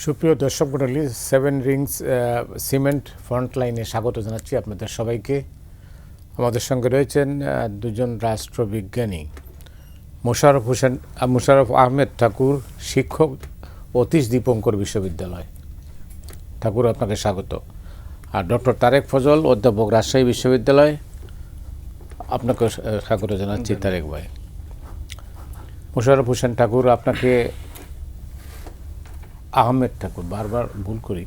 সুপ্রিয় দর্শক মণ্ডলী, সেভেন রিংস সিমেন্ট ফ্রন্টলাইনে স্বাগত জানাচ্ছি আপনাদের সবাইকে। আমাদের সঙ্গে রয়েছেন দুজন রাষ্ট্রবিজ্ঞানী, মোশাররফ আহমেদ ঠাকুর, শিক্ষক অতীশ দীপঙ্কর বিশ্ববিদ্যালয়। ঠাকুর, আপনাকে স্বাগত। আর ডক্টর তারেক ফজল, অধ্যাপক, রাজশাহী বিশ্ববিদ্যালয়। আপনাকে স্বাগত জানাচ্ছি তারেক ভাই। মোশাররফ হোসেন ঠাকুর, আপনাকে আহমেদ ঠাকুর, বারবার ভুল করি।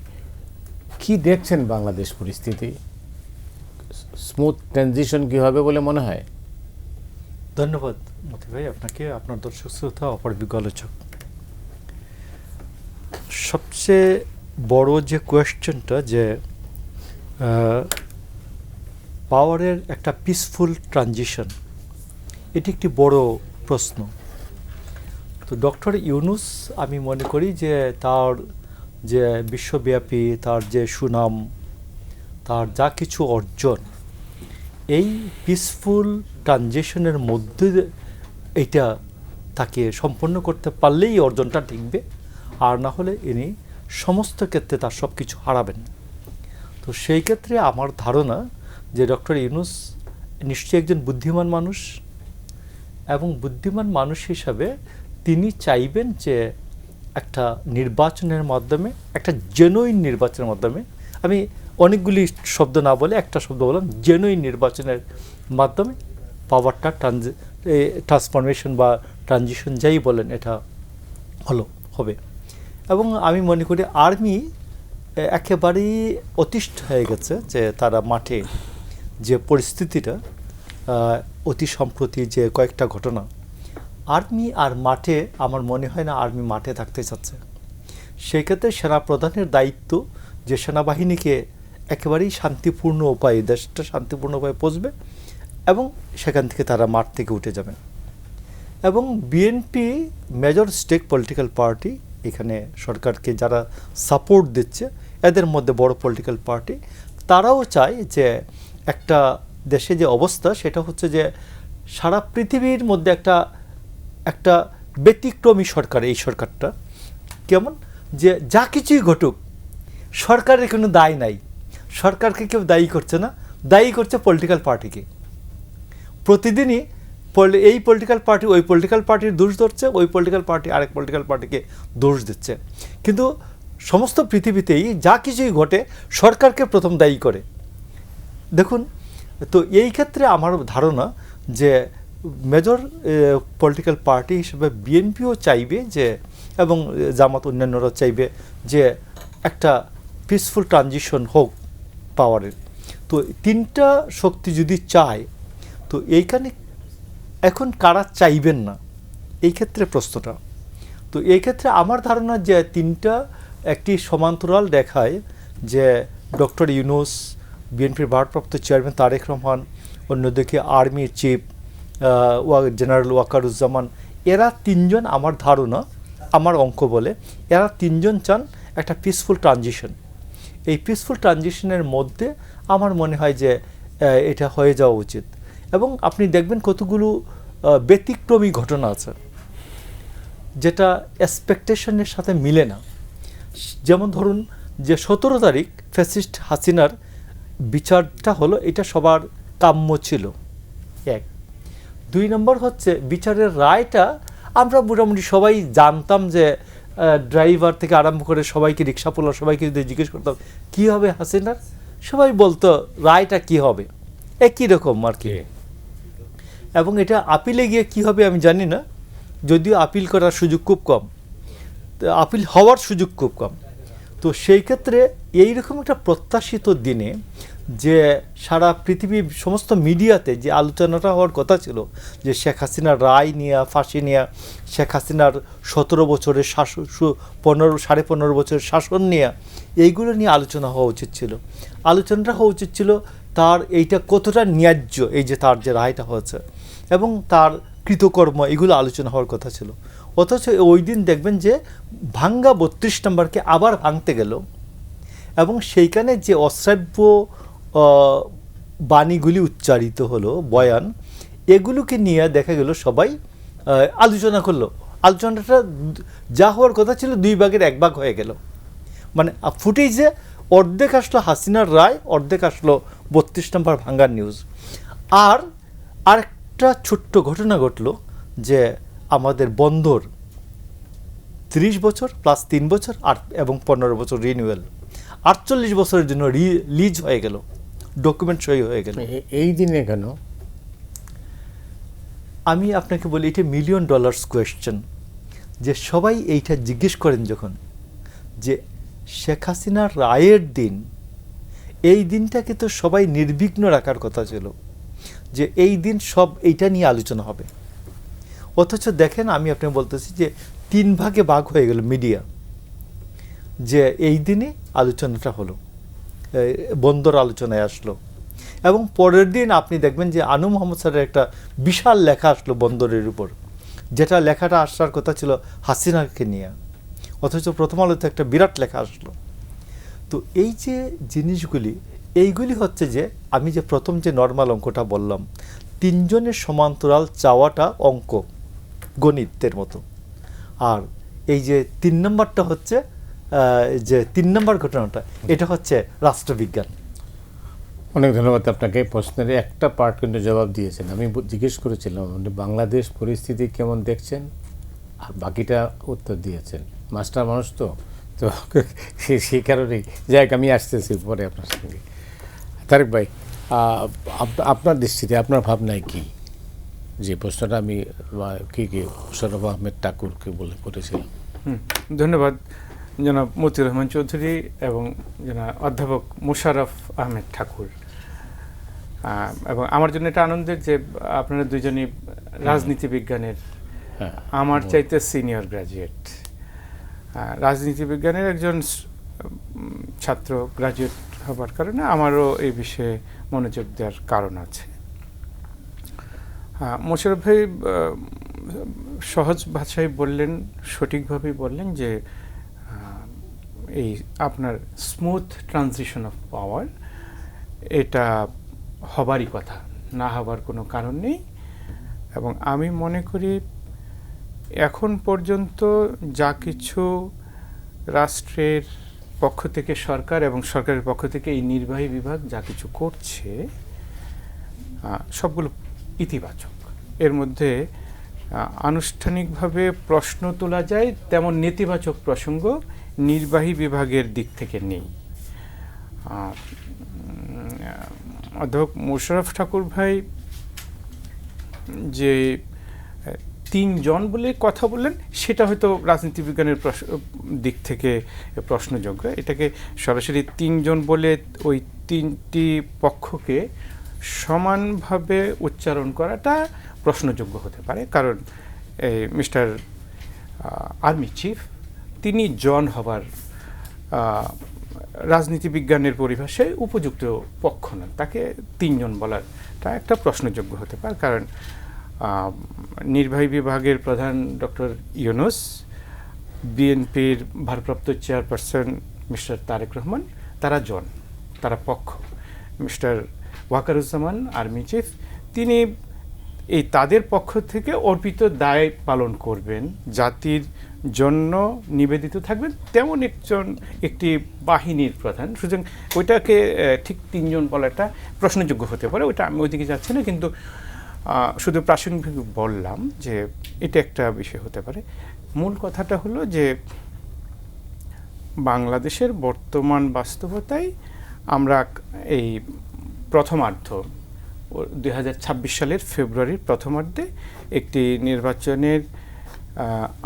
কি দেখছেন বাংলাদেশ পরিস্থিতি? স্মুথ ট্রানজিশন কি হবে বলে মনে হয়? ধন্যবাদ মতি ভাই, আপনাকে, আপনার দর্শক শ্রোতা, অপরবিজ্ঞ আলোচক। সবচেয়ে বড় যে কোয়েশ্চেনটা, যে পাওয়ারের একটা পিসফুল ট্রানজিশন, এটি একটি বড় প্রশ্ন। তো ডক্টর ইউনূস, আমি মনে করি যে তার যে বিশ্বব্যাপী তার যে সুনাম, তার যা কিছু অর্জন, এই পিসফুল ট্রানজিশনের মধ্যে এইটা তাকে সম্পন্ন করতে পারলেই অর্জনটা টিকবে, আর না হলে ইনি সমস্ত ক্ষেত্রে তার সব কিছু হারাবেন। তো সেই ক্ষেত্রে আমার ধারণা যে ডক্টর ইউনূস নিশ্চয়ই একজন বুদ্ধিমান মানুষ, এবং বুদ্ধিমান মানুষ হিসাবে তিনি চাইবেন যে একটা নির্বাচনের মাধ্যমে, একটা জেনুইন নির্বাচনের মাধ্যমে, আমি অনেকগুলি শব্দ না বলে একটা শব্দ বললাম, জেনুইন নির্বাচনের মাধ্যমে পাওয়ারটা ট্রান্সফরমেশন বা ট্রানজিশন যাই বলেন, এটা হবে। এবং আমি মনে করি আর্মি একেবারেই অতিষ্ঠ হয়ে গেছে যে তারা মাঠে যে পরিস্থিতিটা, অতি সম্প্রতি যে কয়েকটা ঘটনা, আর্মি আর মাঠে, আমার মনে হয় না আর্মি মাঠে থাকতে চাচ্ছে। সেক্ষেত্রে সেনাপ্রধানের দায়িত্ব যে সেনাবাহিনীকে একেবারেই শান্তিপূর্ণ উপায়ে, দেশটা শান্তিপূর্ণ উপায়ে পৌঁছবে এবং সেখান থেকে তারা মাঠ থেকে উঠে যাবেন। এবং BNP major stake political party, এখানে সরকারকে যারা সাপোর্ট দিচ্ছে, এদের মধ্যে বড় পলিটিক্যাল পার্টি, তারাও চায় যে একটা দেশে যে অবস্থা, সেটা হচ্ছে যে সারা পৃথিবীর মধ্যে একটা ব্যতিক্রমী সরকার। এই সরকারটা কেমন, যে যা কিছুই ঘটুক সরকারের কোনো দায় নাই, সরকারকে কেউ দায়ী করছে না, দায়ী করছে পলিটিক্যাল পার্টিকে। প্রতিদিনই এই পলিটিক্যাল পার্টি ওই পলিটিক্যাল পার্টির দোষ ধরছে, ওই পলিটিক্যাল পার্টি আরেক পলিটিক্যাল পার্টিকে দোষ দিচ্ছে। কিন্তু সমস্ত পৃথিবীতেই যা কিছুই ঘটে সরকারকে প্রথম দায়ী করে। দেখুন, তো এই ক্ষেত্রে আমার ধারণা যে মেজর পলিটিক্যাল পার্টি হিসেবে বিএনপিও চাইবে যে, এবং জামাত অন্যান্যরা চাইবে যে একটা পিসফুল ট্রানজিশন হোক পাওয়ারের। তো তিনটা শক্তি যদি চায়, তো এইখানে এখন কারা চাইবেন না, এই ক্ষেত্রে প্রশ্নটা। তো এই ক্ষেত্রে আমার ধারণা যে তিনটা একটি সমান্তরাল দেখায়, যে ডক্টর ইউনূস, বিএনপির ভারপ্রাপ্ত চেয়ারম্যান তারেক রহমান, অন্যদিকে আর্মির চিফ জেনারেল ওয়াকারুজ্জামান, এরা তিনজন, আমার ধারণা, আমার অঙ্ক বলে, এরা তিনজন চান একটা পিসফুল ট্রানজিশন। এই পিসফুল ট্রানজিশনের মধ্যে আমার মনে হয় যে এটা হয়ে যাওয়া উচিত। এবং আপনি দেখবেন কতগুলো ব্যতিক্রমী ঘটনা আছে যেটা এক্সপেকটেশনের সাথে মিলে না। যেমন ধরুন যে 17 তারিখ ফ্যাসিস্ট হাসিনার বিচারটা হলো, এটা সবার কাম্য ছিল, এক। 2 নম্বর হচ্ছে বিচারের রায়টা আমরা মোটামুটি সবাই জানতাম, যে ড্রাইভার থেকে আরম্ভ করে সবাইকে, রিক্সাওয়ালা সবাইকে যদি জিজ্ঞেস করতাম কী হবে হাসিনার, সবাই বলতো রায়টা কী হবে, একই রকম আর কি। এবং এটা আপিলে গিয়ে কী হবে আমি জানি না, যদিও আপিল করার সুযোগ খুব কম, আপিল হওয়ার সুযোগ খুব কম। তো সেই ক্ষেত্রে এইরকম একটা প্রত্যাশিত দিনে, যে সারা পৃথিবীর সমস্ত মিডিয়াতে যে আলোচনাটা হওয়ার কথা ছিল, যে শেখ হাসিনার রায় নিয়ে, ফাঁসি নিয়ে, শেখ হাসিনার 17 বছরের শাসন, 15.5 বছরের শাসন নিয়ে, এইগুলো নিয়ে আলোচনা হওয়া উচিত ছিল। আলোচনাটা হওয়া উচিত ছিল তার এইটা কতটা ন্যায্য, এই যে তার যে রায়টা হয়েছে, এবং তার কৃতকর্ম, এগুলো আলোচনা হওয়ার কথা ছিল। অথচ ওই দিন দেখবেন যে ভাঙ্গা 32 নম্বরকে আবার ভাঙতে গেল, এবং সেইখানে যে অশ্রাব্য বাণীগুলি উচ্চারিত হলো, বয়ান, এগুলোকে নিয়ে দেখা গেল সবাই আলোচনা করলো। আলোচনাটা যা হওয়ার কথা ছিল 2 ভাগের 1 ভাগ হয়ে গেল। মানে ফুটেজে অর্ধেক আসলো হাসিনার রায়, অর্ধেক আসলো 32 নম্বর ভাঙ্গার নিউজ। আর আরেকটা ছোট্ট ঘটনা ঘটলো যে আমাদের বন্দর 30 বছর প্লাস 3 বছর এবং 15 বছর রিনিউয়াল, 48 বছরের জন্য লিজ হয়ে গেল, ডকুমেন্ট সই হয়ে গেল। এই দিনে কেন? আমি আপনাকে বলি এটা $1 মিলিয়ন কোয়েশ্চেন, যে সবাই এইটা জিজ্ঞেস করেন যখন, যে শেখ হাসিনার রায়ের দিন, এই দিনটাকে তো সবাই নির্বিঘ্ন রাখার কথা ছিল, যে এই দিন সব এইটা নিয়ে আলোচনা হবে। অথচ দেখেন, আমি আপনাকে বলতেছি যে 3 ভাগে ভাগ হয়ে গেল মিডিয়া, যে এই দিনে আলোচনাটা হলো, বন্দর আলোচনায় আসলো। এবং পরের দিন আপনি দেখবেন যে আনু মোহাম্মদ স্যারের একটা বিশাল লেখা আসলো বন্দরের উপর, যেটা লেখাটা আসার কথা ছিল হাসিনাকে নিয়ে, অথচ প্রথম আলোতে একটা বিরাট লেখা আসলো। তো এই যে জিনিসগুলি, এইগুলি হচ্ছে যে আমি যে প্রথম যে নর্মাল অঙ্কটা বললাম, 3 জনের সমান্তরাল চাওয়াটা অঙ্ক, গণিতের মতো। আর এই যে 3 নম্বরটা হচ্ছে যে 3 নম্বর ঘটনাটা, এটা হচ্ছে রাষ্ট্রবিজ্ঞান। অনেক ধন্যবাদ আপনাকে। প্রশ্নের একটা পার্ট কিন্তু জবাব দিয়েছেন। আমি জিজ্ঞেস করেছিলাম আপনি বাংলাদেশ পরিস্থিতি কেমন দেখছেন, আর বাকিটা উত্তর দিয়েছেন। মাস্টার মানুষ তো সেই কারণেই যাই আমি আসতেছি পরে আপনার সঙ্গে। তারেক ভাই, আপনার দৃষ্টিতে আপনার ভাবনায় কি, যে প্রশ্নটা আমি কি মোশাররফ আহমেদ ঠাকুরকে বলে করেছিলাম? ধন্যবাদ জনাব মতিউর রহমান চৌধুরী এবং জনাব অধ্যাপক মোশাররফ আহমেদ ঠাকুর। এবং আমার জন্য এটা আনন্দের যে আপনারা দুজনই রাজনীতি বিজ্ঞানের আমার চাইতে সিনিয়র গ্র্যাজুয়েট। রাজনীতি বিজ্ঞানের একজন ছাত্র গ্র্যাজুয়েট হবার কারণে আমারও এই বিষয়ে মনোযোগ দেওয়ার কারণ আছে। মোশাররফ ভাই সহজ ভাষায় বললেন, সঠিকভাবেই বললেন যে এই আপনার স্মুথ ট্রানজিশন অফ পাওয়ার, এটা হবারই কথা, না হবার কোনো কারণ নেই। এবং আমি মনে করি এখন পর্যন্ত যা কিছু রাষ্ট্রের পক্ষ থেকে সরকার এবং সরকারের পক্ষ থেকে এই নির্বাহী বিভাগ যা কিছু করছে, সবগুলো ইতিবাচক। এর মধ্যে আনুষ্ঠানিকভাবে প্রশ্ন তোলা যায় তেমন নেতিবাচক প্রসঙ্গ নির্বাহী বিভাগের দিক থেকে নেই। অধ্যাপক মোশাররফ ঠাকুর ভাই যে 3 জন বলে কথা বললেন, সেটা হয়তো রাজনীতি বিজ্ঞানের দিক থেকে প্রশ্নযোগ্য। এটাকে সরাসরি 3 জন বলে ওই 3টি পক্ষকে সমানভাবে উচ্চারণ করাটা প্রশ্নযোগ্য হতে পারে, কারণ মিস্টার আর্মি চিফ তিনি জন হবার রাজনীতি বিজ্ঞানের পরিভাষায় উপযুক্ত পক্ষ নন, তাকে 3 জন বলাটা একটা প্রশ্নযোগ্য হতে পারে। কারণ নির্বাহী বিভাগের প্রধান ডক্টর ইউনূস, বিএনপির ভারপ্রাপ্ত চেয়ারপারসন মিস্টার তারেক রহমান, তারা জন, তারা পক্ষ। মিস্টার ওয়াকারুজ্জামান আর্মি চিফ, তিনি এই তাদের পক্ষ থেকে অর্পিত দায় পালন করবেন, জাতির জন্য নিবেদিত থাকবেন, তেমন একটি বাহিনীর প্রধান। সুতরাং ওইটাকে ঠিক 3 জন বলাটা প্রশ্নযোগ্য হতে পারে, ওইটা আমি ওইদিকে যাচ্ছি না, কিন্তু শুধু প্রাসঙ্গিক বললাম যে এটা একটা বিষয় হতে পারে। মূল কথাটা হলো যে বাংলাদেশের বর্তমান বাস্তবতায় আমরা এই প্রথমার্ধ 2026 সালের ফেব্রুয়ারির প্রথমার্ধে একটি নির্বাচনের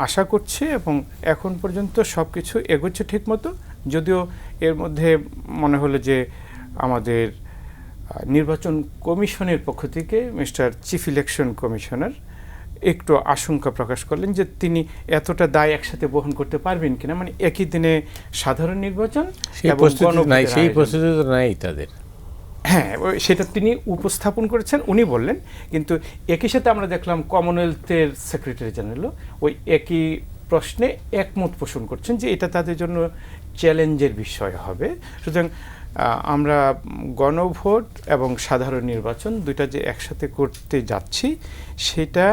আশা করছে, এবং এখন পর্যন্ত সব কিছু এগোচ্ছে ঠিক মতো। যদিও এর মধ্যে মনে হলো যে আমাদের নির্বাচন কমিশনের পক্ষ থেকে মিস্টার চিফ ইলেকশন কমিশনার একটু আশঙ্কা প্রকাশ করলেন যে তিনি এতটা দায় একসাথে বহন করতে পারবেন কিনা, মানে একই দিনে সাধারণ নির্বাচন এবং সেই প্রস্তুতি নাই তাদের। হ্যাঁ, সেটা তিনি উপস্থাপন করেছেন, উনি বললেন। কিন্তু একই সাথে আমরা দেখলাম কমনওয়েলথের সেক্রেটারি জেনারেলও ওই একই প্রশ্নে একমত পোষণ করছেন যে এটা তাদের জন্য চ্যালেঞ্জের বিষয় হবে। সুতরাং আমরা গণভোট এবং সাধারণ নির্বাচন দুইটা যে একসাথে করতে যাচ্ছি, সেটা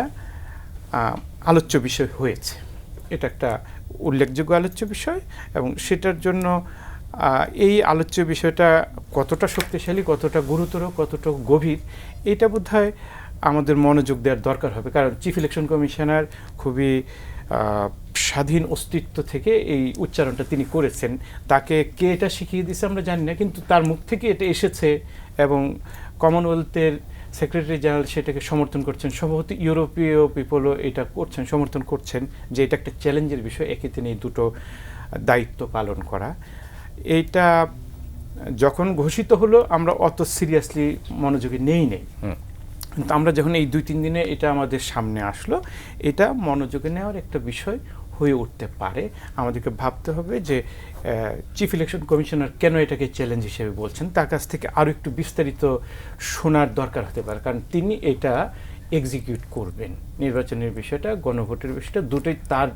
আলোচ্য বিষয় হয়েছে। এটা একটা উল্লেখযোগ্য আলোচ্য বিষয়, এবং সেটার জন্য এই আলোচ্য বিষয়টা কতটা শক্তিশালী, কতটা গুরুতর, কতটা গভীর, এটা বোধহয় আমাদের মনোযোগ দেওয়ার দরকার হবে। কারণ চিফ ইলেকশন কমিশনার খুবই স্বাধীন অস্তিত্ব থেকে এই উচ্চারণটা তিনি করেছেন। তাকে কে এটা শিখিয়ে দিয়েছে আমরা জানি না, কিন্তু তার মুখ থেকে এটা এসেছে এবং কমনওয়েলথের সেক্রেটারি জেনারেল সেটাকে সমর্থন করছেন, সম্ভবত ইউরোপীয় পিপলও এটা করছেন, সমর্থন করছেন যে এটা একটা চ্যালেঞ্জের বিষয়, একে তিনি দুটো দায়িত্ব পালন করা। এইটা যখন ঘোষিত হলো আমরা অত সিরিয়াসলি মনোযোগী নেই। কিন্তু আমরা যখন এই 2-3 দিনে এটা আমাদের সামনে আসলো, এটা মনোযোগে নেওয়ার একটা বিষয় হয়ে উঠতে পারে। আমাদেরকে ভাবতে হবে যে চিফ ইলেকশন কমিশনার কেন এটাকে চ্যালেঞ্জ হিসেবে বলছেন, তার কাছ থেকে আরও একটু বিস্তারিত শোনার দরকার হতে পারে। কারণ তিনি এটা এক্সিকিউট করবেন, নির্বাচনের বিষয়টা, গণভোটের বিষয়টা, দুটোই তার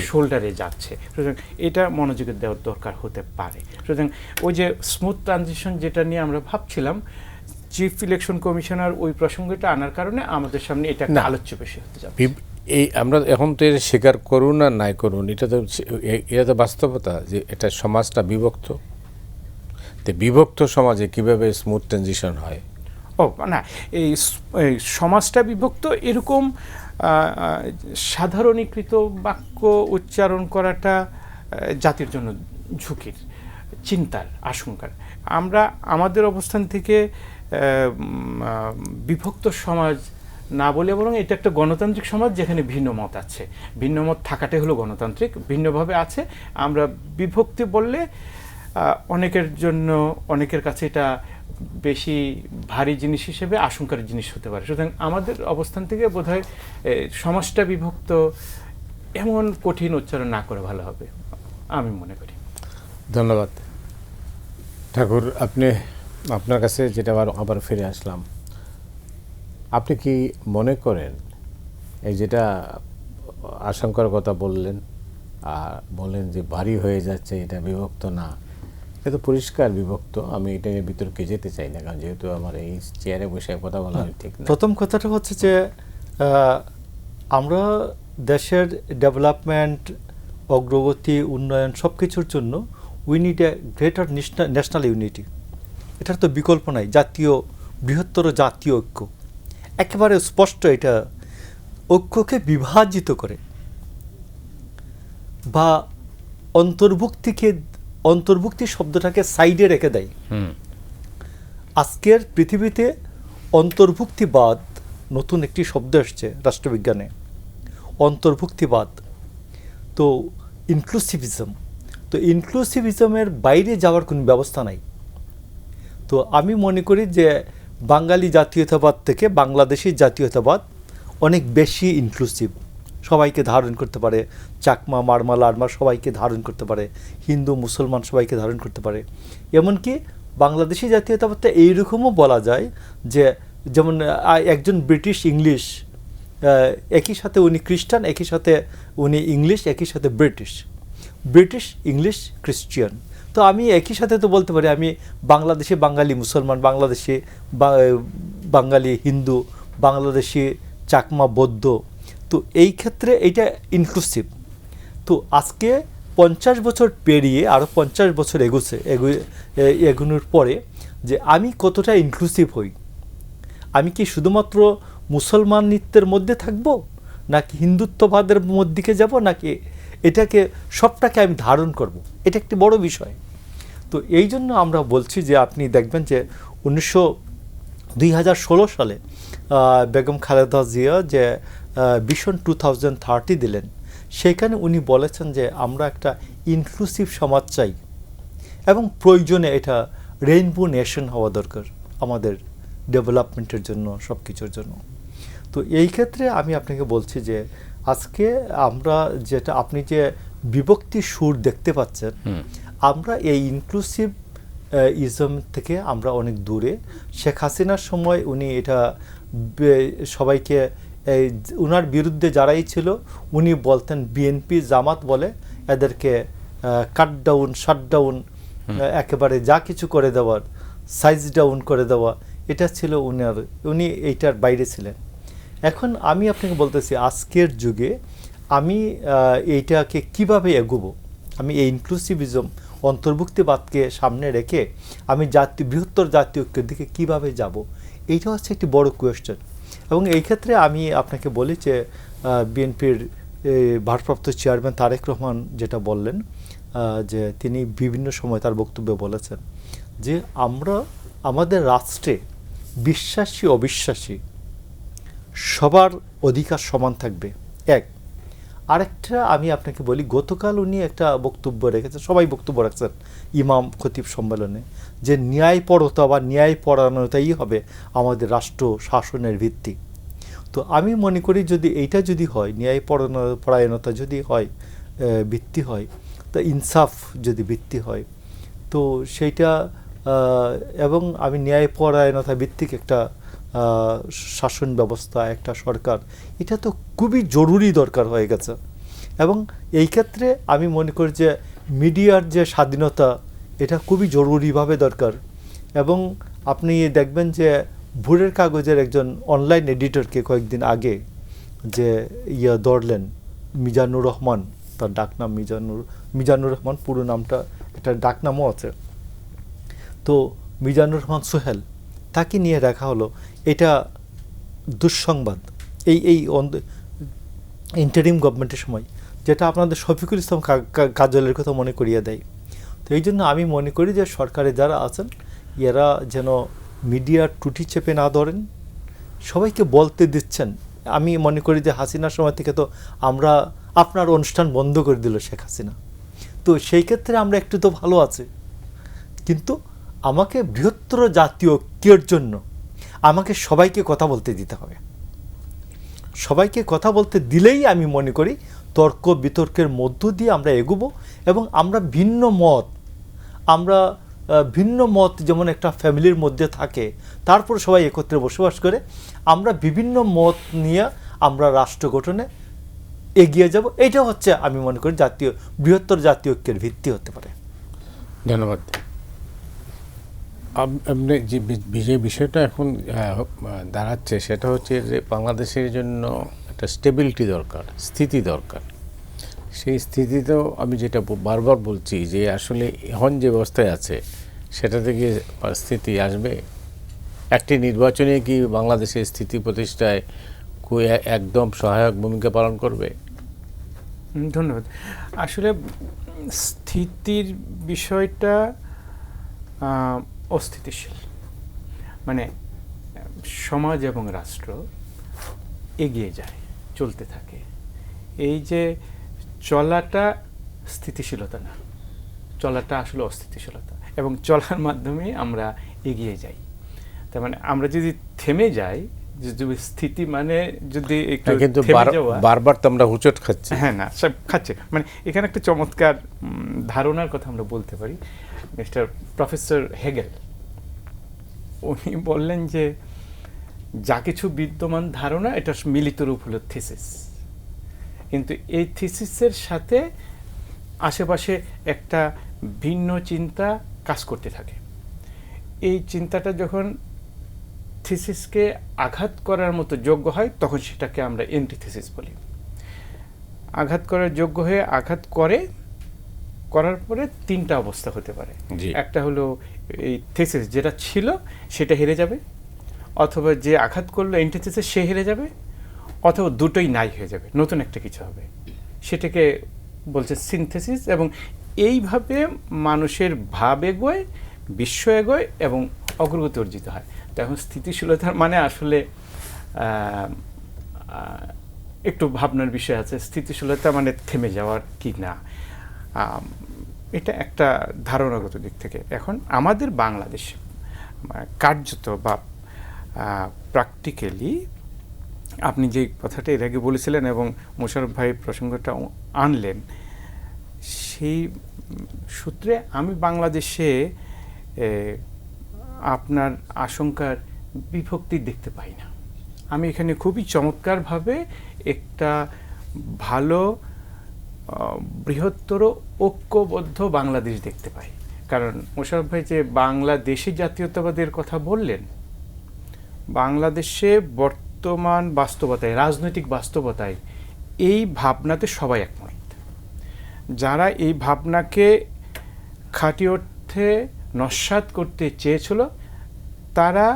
শোল্ডারে যাচ্ছে। সুতরাং এটা মনোযোগে দেওয়ার দরকার হতে পারে। সুতরাং ওই যে স্মুথ ট্রানজিশন যেটা নিয়ে আমরা ভাবছিলাম, চিফ ইলেকশন কমিশনার ওই প্রসঙ্গটা আনার কারণে আমাদের সামনে এটা একটা আলোচ্য বিষয় হতে যাবে। এই আমরা এখন তো এর স্বীকার করুন আর নাই করুন, এটা তো বাস্তবতা যে এটা সমাজটা বিভক্ত। তো বিভক্ত সমাজে কিভাবে স্মুথ ট্রানজিশন হয়? না, এই সমাজটা বিভক্ত এরকম সাধারণীকৃত বাক্য উচ্চারণ করাটা জাতির জন্য ঝুঁকির, চিন্তার, আশঙ্কার। আমরা আমাদের অবস্থান থেকে বিভক্ত সমাজ না বলে বরং এটা একটা গণতান্ত্রিক সমাজ যেখানে ভিন্ন মত আছে। ভিন্ন মত থাকাটাই হলো গণতান্ত্রিক, ভিন্নভাবে আছে। আমরা বিভক্তি বললে অনেকের জন্য, অনেকের কাছে এটা বেশি ভারী জিনিস হিসেবে আশঙ্কার জিনিস হতে পারে। সুতরাং আমাদের অবস্থান থেকে বোধহয় সমাজটা বিভক্ত এমন কঠিন উচ্চারণ না করে ভালো হবে আমি মনে করি। ধন্যবাদ ঠাকুর। আপনার কাছে যেটা আবার ফিরে আসলাম, আপনি কি মনে করেন এই যেটা আশঙ্কার কথা বললেন আর বলেন যে ভারী হয়ে যাচ্ছে, এটা বিভক্ত না, এটা তো পরিষ্কার বিভক্ত। আমি এটা বিতর্কে যেতে চাই না, কারণ যেহেতু আমার এই চেয়ারে বসে কথা বলা ঠিক না। প্রথম কথাটা হচ্ছে যে আমরা দেশের ডেভেলপমেন্ট, অগ্রগতি, উন্নয়ন সব কিছুর জন্য we need a greater national unity. এটার তো বিকল্প নাই। জাতীয়, বৃহত্তর জাতীয় ঐক্য একেবারে স্পষ্ট। এটা ঐক্যকে বিভাজিত করে বা অন্তর্ভুক্তি শব্দটাকে সাইডে রেখে দেয়। আজকের পৃথিবীতে অন্তর্ভুক্তিবাদ নতুন একটি শব্দ এসছে রাষ্ট্রবিজ্ঞানে, অন্তর্ভুক্তিবাদ। তো ইনক্লুসিভিজম, তো ইনক্লুসিভিজমের বাইরে যাওয়ার কোনো ব্যবস্থা নাই। তো আমি মনে করি যে বাঙালি জাতীয়তাবাদ থেকে বাংলাদেশি জাতীয়তাবাদ অনেক বেশি ইনক্লুসিভ, সবাইকে ধারণ করতে পারে। চাকমা, মারমা, লারমা সবাইকে ধারণ করতে পারে, হিন্দু, মুসলমান সবাইকে ধারণ করতে পারে। এমনকি বাংলাদেশি জাতীয়তাবাদটা এইরকমও বলা যায় যে যেমন একজন ব্রিটিশ ইংলিশ, একই সাথে উনি খ্রিস্টান, একই সাথে উনি ইংলিশ, একই সাথে ব্রিটিশ ইংলিশ খ্রিস্টিয়ান। তো আমি একই সাথে তো বলতে পারি আমি বাংলাদেশি বাঙালি মুসলমান, বাংলাদেশি বাঙালি হিন্দু, বাংলাদেশি চাকমা বৌদ্ধ। তো এই ক্ষেত্রে এইটা ইনক্লুসিভ। তো আজকে 50 বছর পেরিয়ে আরও 50 বছর এগোনোর পরে যে আমি কতটা ইনক্লুসিভ হই, আমি কি শুধুমাত্র মুসলমানিত্বের মধ্যে থাকব, নাকি হিন্দুত্ববাদের মধ্যে যাব, নাকি এটাকে সবটাকে আমি ধারণ করব? এটা একটি বড় বিষয়। তো এই জন্য আমরা বলছি যে আপনি দেখবেন যে 2016 সালে বেগম খালেদা জিয়া যে ভিশন 2030 দিলেন, সেখানে উনি বলেছেন যে আমরা একটা ইনক্লুসিভ সমাজ চাই এবং প্রয়োজনে এটা রেইনবো নেশন হওয়া দরকার আমাদের ডেভেলপমেন্টের জন্য, সব কিছুর জন্য। তো এই ক্ষেত্রে আমি আপনাকে বলছি যে আজকে আমরা যেটা, আপনি যে বিভক্তির সুর দেখতে পাচ্ছেন, আমরা এই ইনক্লুসিভ ইজম থেকে আমরা অনেক দূরে। শেখ হাসিনার সময় উনি এটা সবাইকে, উনার বিরুদ্ধে যারাই ছিল উনি বলতেন বিএনপি জামাত বলে এদেরকে কাট ডাউন, শাট ডাউন, একেবারে যা কিছু করে দেওয়ার, সাইজ ডাউন করে দেওয়া, এটা ছিল উনি এইটার বাইরে ছিলেন। এখন আমি আপনাকে বলতেছি আজকের যুগে আমি এইটাকে কিভাবে এগোবো, আমি এই ইনক্লুসিভিজম অন্তর্ভুক্তিবাদকে সামনে রেখে আমি বৃহত্তর জাতীয় ঐক্যের দিকে কীভাবে যাব, এইটা হচ্ছে একটি বড় কোয়েশ্চেন। এবং এই ক্ষেত্রে আমি আপনাকে বলি যে বিএনপির ভারপ্রাপ্ত চেয়ারম্যান তারেক রহমান যেটা বললেন, যে তিনি বিভিন্ন সময় তার বক্তব্যে বলেছেন যে আমরা আমাদের রাষ্ট্রে বিশ্বাসী অবিশ্বাসী সবার অধিকার সমান থাকবে। এক, আরেকটা আমি আপনাকে বলি, গতকাল উনি একটা বক্তব্য রেখেছেন, সবাই বক্তব্য রাখছেন ইমাম খতিব সম্মেলনে, যে ন্যায়পরতা বা ন্যায়পরায়ণতাই হবে আমাদের রাষ্ট্র শাসনের ভিত্তি। তো আমি মনে করি যদি এইটা যদি হয়, ন্যায়পরায়ণতা যদি হয় ভিত্তি হয়, তা ইনসাফ যদি ভিত্তি হয়, তো সেইটা এবং আমি ন্যায়পরায়ণতা ভিত্তিক একটা শাসন ব্যবস্থা, একটা সরকার, এটা তো খুবই জরুরি দরকার হয়ে গেছে। এবং এই ক্ষেত্রে আমি মনে করি যে মিডিয়ার যে স্বাধীনতা, এটা খুবই জরুরিভাবে দরকার। এবং আপনি দেখবেন যে ভোরের কাগজের একজন অনলাইন এডিটরকে কয়েকদিন আগে যে ধরলেন, মিজানুর রহমান, তার ডাকনাম মিজানুর রহমান, পুরো নামটা, একটা ডাকনামও আছে, তো মিজানুর রহমান সোহেল, তাকে নিয়ে রাখা হলো। এটা দুঃসংবাদ এই ইন্টারিম গভর্নমেন্টের সময়, যেটা আপনাদের শফিকুল ইসলাম কাজলের কথা মনে করিয়ে দেয়। তো এই জন্য আমি মনে করি যে সরকারে যারা আছেন এরা যেন মিডিয়ার টুটি চেপে না ধরেন, সবাইকে বলতে দিচ্ছেন। আমি মনে করি যে হাসিনার সময় থেকে তো আমরা আপনার অনুষ্ঠান বন্ধ করে দিল শেখ হাসিনা, তো সেই ক্ষেত্রে আমরা একটু তো ভালো আছি, কিন্তু আমাকে বৃহত্তর জাতীয় ঐক্যের জন্য আমাকে সবাইকে কথা বলতে দিতে হবে। সবাইকে কথা বলতে দিলেই আমি মনে করি তর্ক বিতর্কের মধ্য দিয়ে আমরা এগোবো। এবং আমরা ভিন্ন মত যেমন একটা ফ্যামিলির মধ্যে থাকে, তারপর সবাই একত্রে বসবাস করে, আমরা বিভিন্ন মত নিয়ে আমরা রাষ্ট্র গঠনে এগিয়ে যাব। এটা হচ্ছে আমি মনে করি বৃহত্তর জাতীয় ঐক্যের ভিত্তি হতে পারে। ধন্যবাদ। আপনি যে বিষয়টা এখন দাঁড়াচ্ছে সেটা হচ্ছে যে বাংলাদেশের জন্য একটা স্টেবিলিটি দরকার, স্থিতি দরকার। সেই স্থিতিতেও আমি যেটা বারবার বলছি যে আসলে এখন যে অবস্থায় আছে সেটা থেকে স্থিতি আসবে। একটি নির্বাচনে কি বাংলাদেশের স্থিতি প্রতিষ্ঠায় একদম সহায়ক ভূমিকা পালন করবে? ধন্যবাদ। আসলে স্থিতির বিষয়টা অস্থিতিশীল, মানে সমাজ এবং রাষ্ট্র এগিয়ে যায়, চলতে থাকে। এই যে চলাটা স্থিতিশীলতা না, চলাটা আসলে অস্থিতিশীলতা, এবং চলার মাধ্যমে আমরা এগিয়ে যাই। তার মানে আমরা যদি থেমে যাই, যদি স্থিতি মানে যদি একটু বারবার তো আমরা হুচট খাচ্ছি। হ্যাঁ, না সব খাচ্ছে। মানে এখানে একটা চমৎকার ধারণার কথা আমরা বলতে পারি। প্রফেসর হেগেল উনি বললেন যে যা কিছু বিদ্যমান ধারণা এটা মিলিত রূপ হলো থিসিস, কিন্তু এই থিসিসের সাথে আশেপাশে একটা ভিন্ন চিন্তা কাজ করতে থাকে। এই চিন্তাটা যখন থিসিসকে আঘাত করার মতো যোগ্য হয় তখন সেটাকে আমরা অ্যান্টিথিসিস বলি। আঘাত করার যোগ্য হয়ে আঘাত করার পরে তিনটা অবস্থা হতে পারে। একটা হলো এই থিসিস যেটা ছিল সেটা হেরে যাবে, অথবা যে আঘাত করলো অ্যান্টিথিসিস সে হেরে যাবে, অথবা দুটোই নাই হয়ে যাবে, নতুন একটা কিছু হবে। সেটাকে বলছে সিনথেসিস। এবং এইভাবে মানুষের ভাব এগোয়, বিশ্ব এগোয় এবং অগ্রগতি অর্জিত হয়। তো এখন স্থিতিশীলতার মানে আসলে একটু ভাবনার বিষয় আছে। স্থিতিশীলতা মানে থেমে যাওয়ার কি না, এটা একটা ধারণাগত দিক থেকে। এখন আমাদের বাংলাদেশ কার্যত বা প্র্যাকটিক্যালি আপনি যে কথাটা এর আগে বলেছিলেন এবং মোশাররফ ভাই প্রসঙ্গটা আনলেন, সেই সূত্রে আমি বাংলাদেশে আপনার আশঙ্কার বিভক্তি দেখতে পাই না। আমি এখানে খুবই চমৎকারভাবে একটা ভালো বৃহত্তর ঐক্যবদ্ধ বাংলাদেশ দেখতে পাই। কারণ মোশাররফ ভাই যে বাংলাদেশি জাতীয়তাবাদের কথা বললেন, বাংলাদেশে বর্তমান বাস্তবতায়, রাজনৈতিক বাস্তবতায় এই ভাবনাতে সবাই একমত। যারা এই ভাবনাকে খাঁটি অর্থে নস্যাৎ করতে চেয়েছিল তারা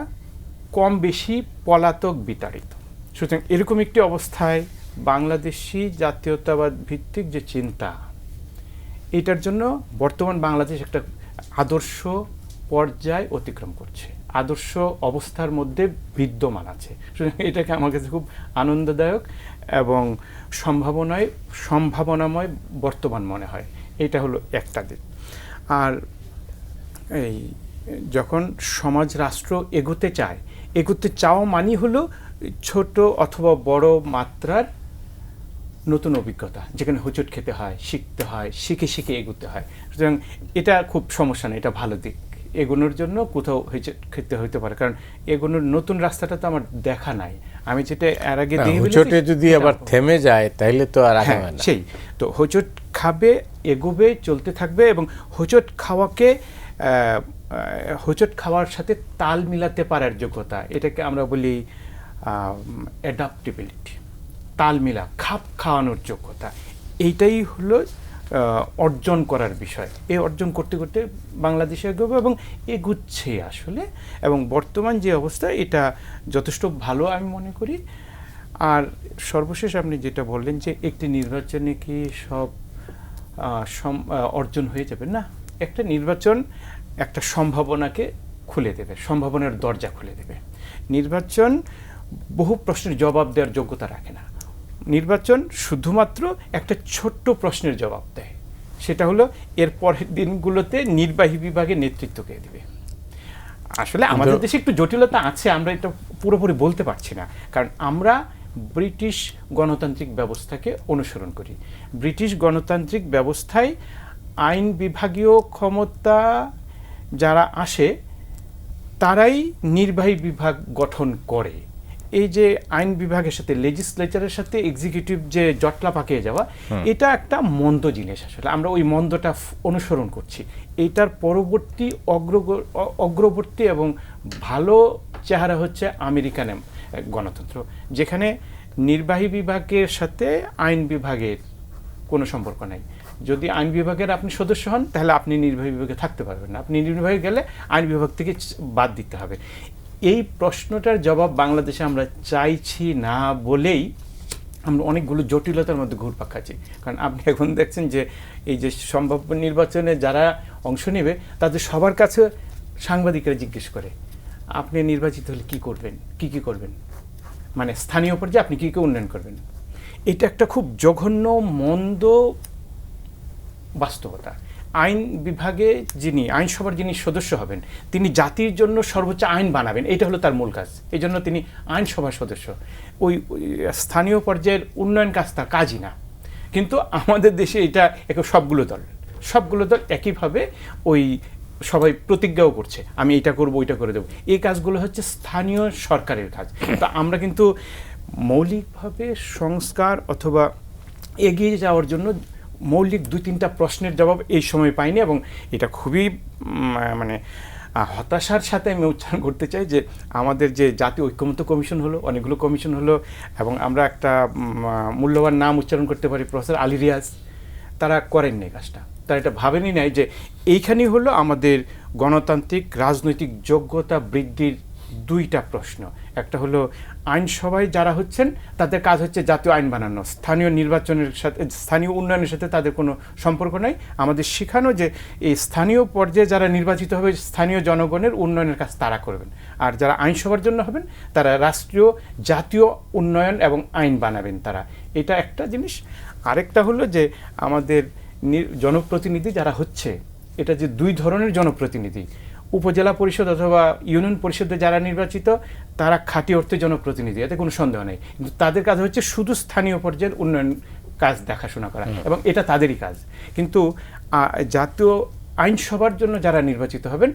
কম বেশি পলাতক বিতাড়িত। সুতরাং এরকম একটি অবস্থায় বাংলাদেশি জাতীয়তাবাদ ভিত্তিক যে চিন্তা, এটার জন্য বর্তমান বাংলাদেশ একটা আদর্শ পর্যায় অতিক্রম করছে, আদর্শ অবস্থার মধ্যে বিদ্যমান আছে। সুতরাং এটাকে আমার কাছে খুব আনন্দদায়ক এবং সম্ভাবনাময় বর্তমান মনে হয়। এটা হলো একটা দিক। আর এই যখন সমাজ রাষ্ট্র এগোতে চাওয়া মানেই হলো ছোট অথবা বড় মাত্রার নতুন অভিজ্ঞতা, যেখানে হোঁচট খেতে হয়, শিখতে হয়, শিখে এগোতে হয়। সুতরাং এটা খুব সমস্যা নেই, এটা ভালো দিক। এগোনোর জন্য কোথাও হোঁচট খেতে হতে পারে, কারণ এগোনোর নতুন রাস্তাটা তো আমার দেখা নাই। আমি যেটা এর আগে হোঁচটে যদি আবার থেমে যায় তাহলে তো আর আগাবে না। সেই তো হোঁচট খাবে, এগোবে, চলতে থাকবে এবং হোঁচট খাওয়ার সাথে তাল মিলাতে পারার যোগ্যতা, এটাকে আমরা বলি অ্যাডাপ্টেবিলিটি, তাল মিলা, খাপ খাওয়ানোর যোগ্যতা। এইটাই হলো অর্জন করার বিষয়। এই অর্জন করতে করতে বাংলাদেশে এগোবে এবং এগুচ্ছে আসলে। এবং বর্তমান যে অবস্থা, এটা যথেষ্ট ভালো আমি মনে করি। আর সর্বশেষ আপনি যেটা বললেন যে একটি নির্বাচনে কি সব অর্জন হয়ে যাবে, না। একটা নির্বাচন একটা সম্ভাবনাকে খুলে দেবে, সম্ভাবনার দরজা খুলে দেবে। নির্বাচন বহু প্রশ্নের জবাব দেওয়ার যোগ্যতা রাখে না। নির্বাচন শুধুমাত্র একটা ছোট্ট প্রশ্নের জবাব দেয়, সেটা হলো এর পরের দিনগুলোতে নির্বাহী বিভাগের নেতৃত্ব কে দেবে। আসলে আমাদের দেশে একটু জটিলতা আছে, আমরা এটা পুরোপুরি বলতে পারছি না, কারণ আমরা ব্রিটিশ গণতান্ত্রিক ব্যবস্থাকে অনুসরণ করি। ব্রিটিশ গণতান্ত্রিক ব্যবস্থায় আইন বিভাগীয় ক্ষমতা যারা আসে তারাই নির্বাহী বিভাগ গঠন করে। এই যে আইন বিভাগের সাথে লেজিসলেচারের সাথে এক্সিকিউটিভ যে জটলা পাকিয়ে যাওয়া, এটা একটা মন্দ জিনিস। আসলে আমরা ওই মন্দটা অনুসরণ করছি। এইটার পরবর্তী অগ্রবর্তী এবং ভালো চেহারা হচ্ছে আমেরিকান গণতন্ত্র, যেখানে নির্বাহী বিভাগের সাথে আইন বিভাগের কোনো সম্পর্ক নাই। যদি আইন বিভাগের আপনি সদস্য হন তাহলে আপনি নির্বাহী বিভাগে থাকতে পারবেন না, আপনি নির্বাহী বিভাগে গেলে আইন বিভাগ থেকে বাদ দিতে হবে। এই প্রশ্নটার জবাব বাংলাদেশে আমরা চাইছি না বলেই আমরা অনেকগুলো জটিলতার মধ্যে ঘুরপাক খাচ্ছি। কারণ আপনি এখন দেখছেন যে এই যে সম্ভাব্য নির্বাচনে যারা অংশ নেবে তাদের সবার কাছে সাংবাদিকরা জিজ্ঞেস করে, আপনি নির্বাচিত হলে কী করবেন, কী করবেন, মানে স্থানীয় পর্যায়ে আপনি কী উন্নয়ন করবেন। এটা একটা খুব জঘন্য মন্দ বাস্তবতা। আইন বিভাগে আইনসভার যিনি সদস্য হবেন তিনি জাতির জন্য সর্বোচ্চ আইন বানাবেন, এটা হলো তার মূল কাজ। এই জন্য তিনি আইনসভার সদস্য। ওই স্থানীয় পর্যায়ের উন্নয়ন কাজ তার কাজই না। কিন্তু আমাদের দেশে এটা সবগুলো দল একইভাবে ওই সবাই প্রতিজ্ঞাও করছে, আমি এটা করবো, ওইটা করে দেবো। এই কাজগুলো হচ্ছে স্থানীয় সরকারের কাজ। তা আমরা কিন্তু মৌলিকভাবে সংস্কার অথবা এগিয়ে যাওয়ার জন্য মৌলিক 2-3টা প্রশ্নের জবাব এই সময় পাইনি। এবং এটা খুবই মানে হতাশার সাথে আমি উচ্চারণ করতে চাই যে আমাদের যে জাতীয় ঐক্যমত্য কমিশন হলো, অনেকগুলো কমিশন হলো, এবং আমরা একটা মূল্যবান নাম উচ্চারণ করতে পারি, প্রফেসর আলী রিয়াজ, তারা করেননি কাজটা। তারা এটা ভাবেনি নাই যে এইখানেই হলো আমাদের গণতান্ত্রিক রাজনৈতিক যোগ্যতা বৃদ্ধির 2টা প্রশ্ন। একটা হলো আইনসভায় যারা হচ্ছেন তাদের কাজ হচ্ছে জাতীয় আইন বানানো, স্থানীয় নির্বাচনের সাথে, স্থানীয় উন্নয়নের সাথে তাদের কোনো সম্পর্ক নাই। আমাদের শেখানো যে এই স্থানীয় পর্যায়ে যারা নির্বাচিত হবে স্থানীয় জনগণের উন্নয়নের কাজ তারা করবেন, আর যারা আইনসভার জন্য হবেন তারা রাষ্ট্রীয় জাতীয় উন্নয়ন এবং আইন বানাবেন তারা। এটা একটা জিনিস। আরেকটা হলো যে আমাদের জনপ্রতিনিধি যারা হচ্ছে, এটা যে 2 ধরনের জনপ্রতিনিধি। উপজেলা পরিষদ অথবা ইউনিয়ন পরিষদে যারা নির্বাচিত তারা খাঁটি অর্থে জনপ্রতিনিধি, এতে কোনো সন্দেহ নেই। কিন্তু তাদের কাজ হচ্ছে শুধু স্থানীয় পর্যায়ের উন্নয়ন কাজ দেখাশোনা করা, এবং এটা তাদেরই কাজ। কিন্তু জাতীয় আইনসভার জন্য যারা নির্বাচিত হবেন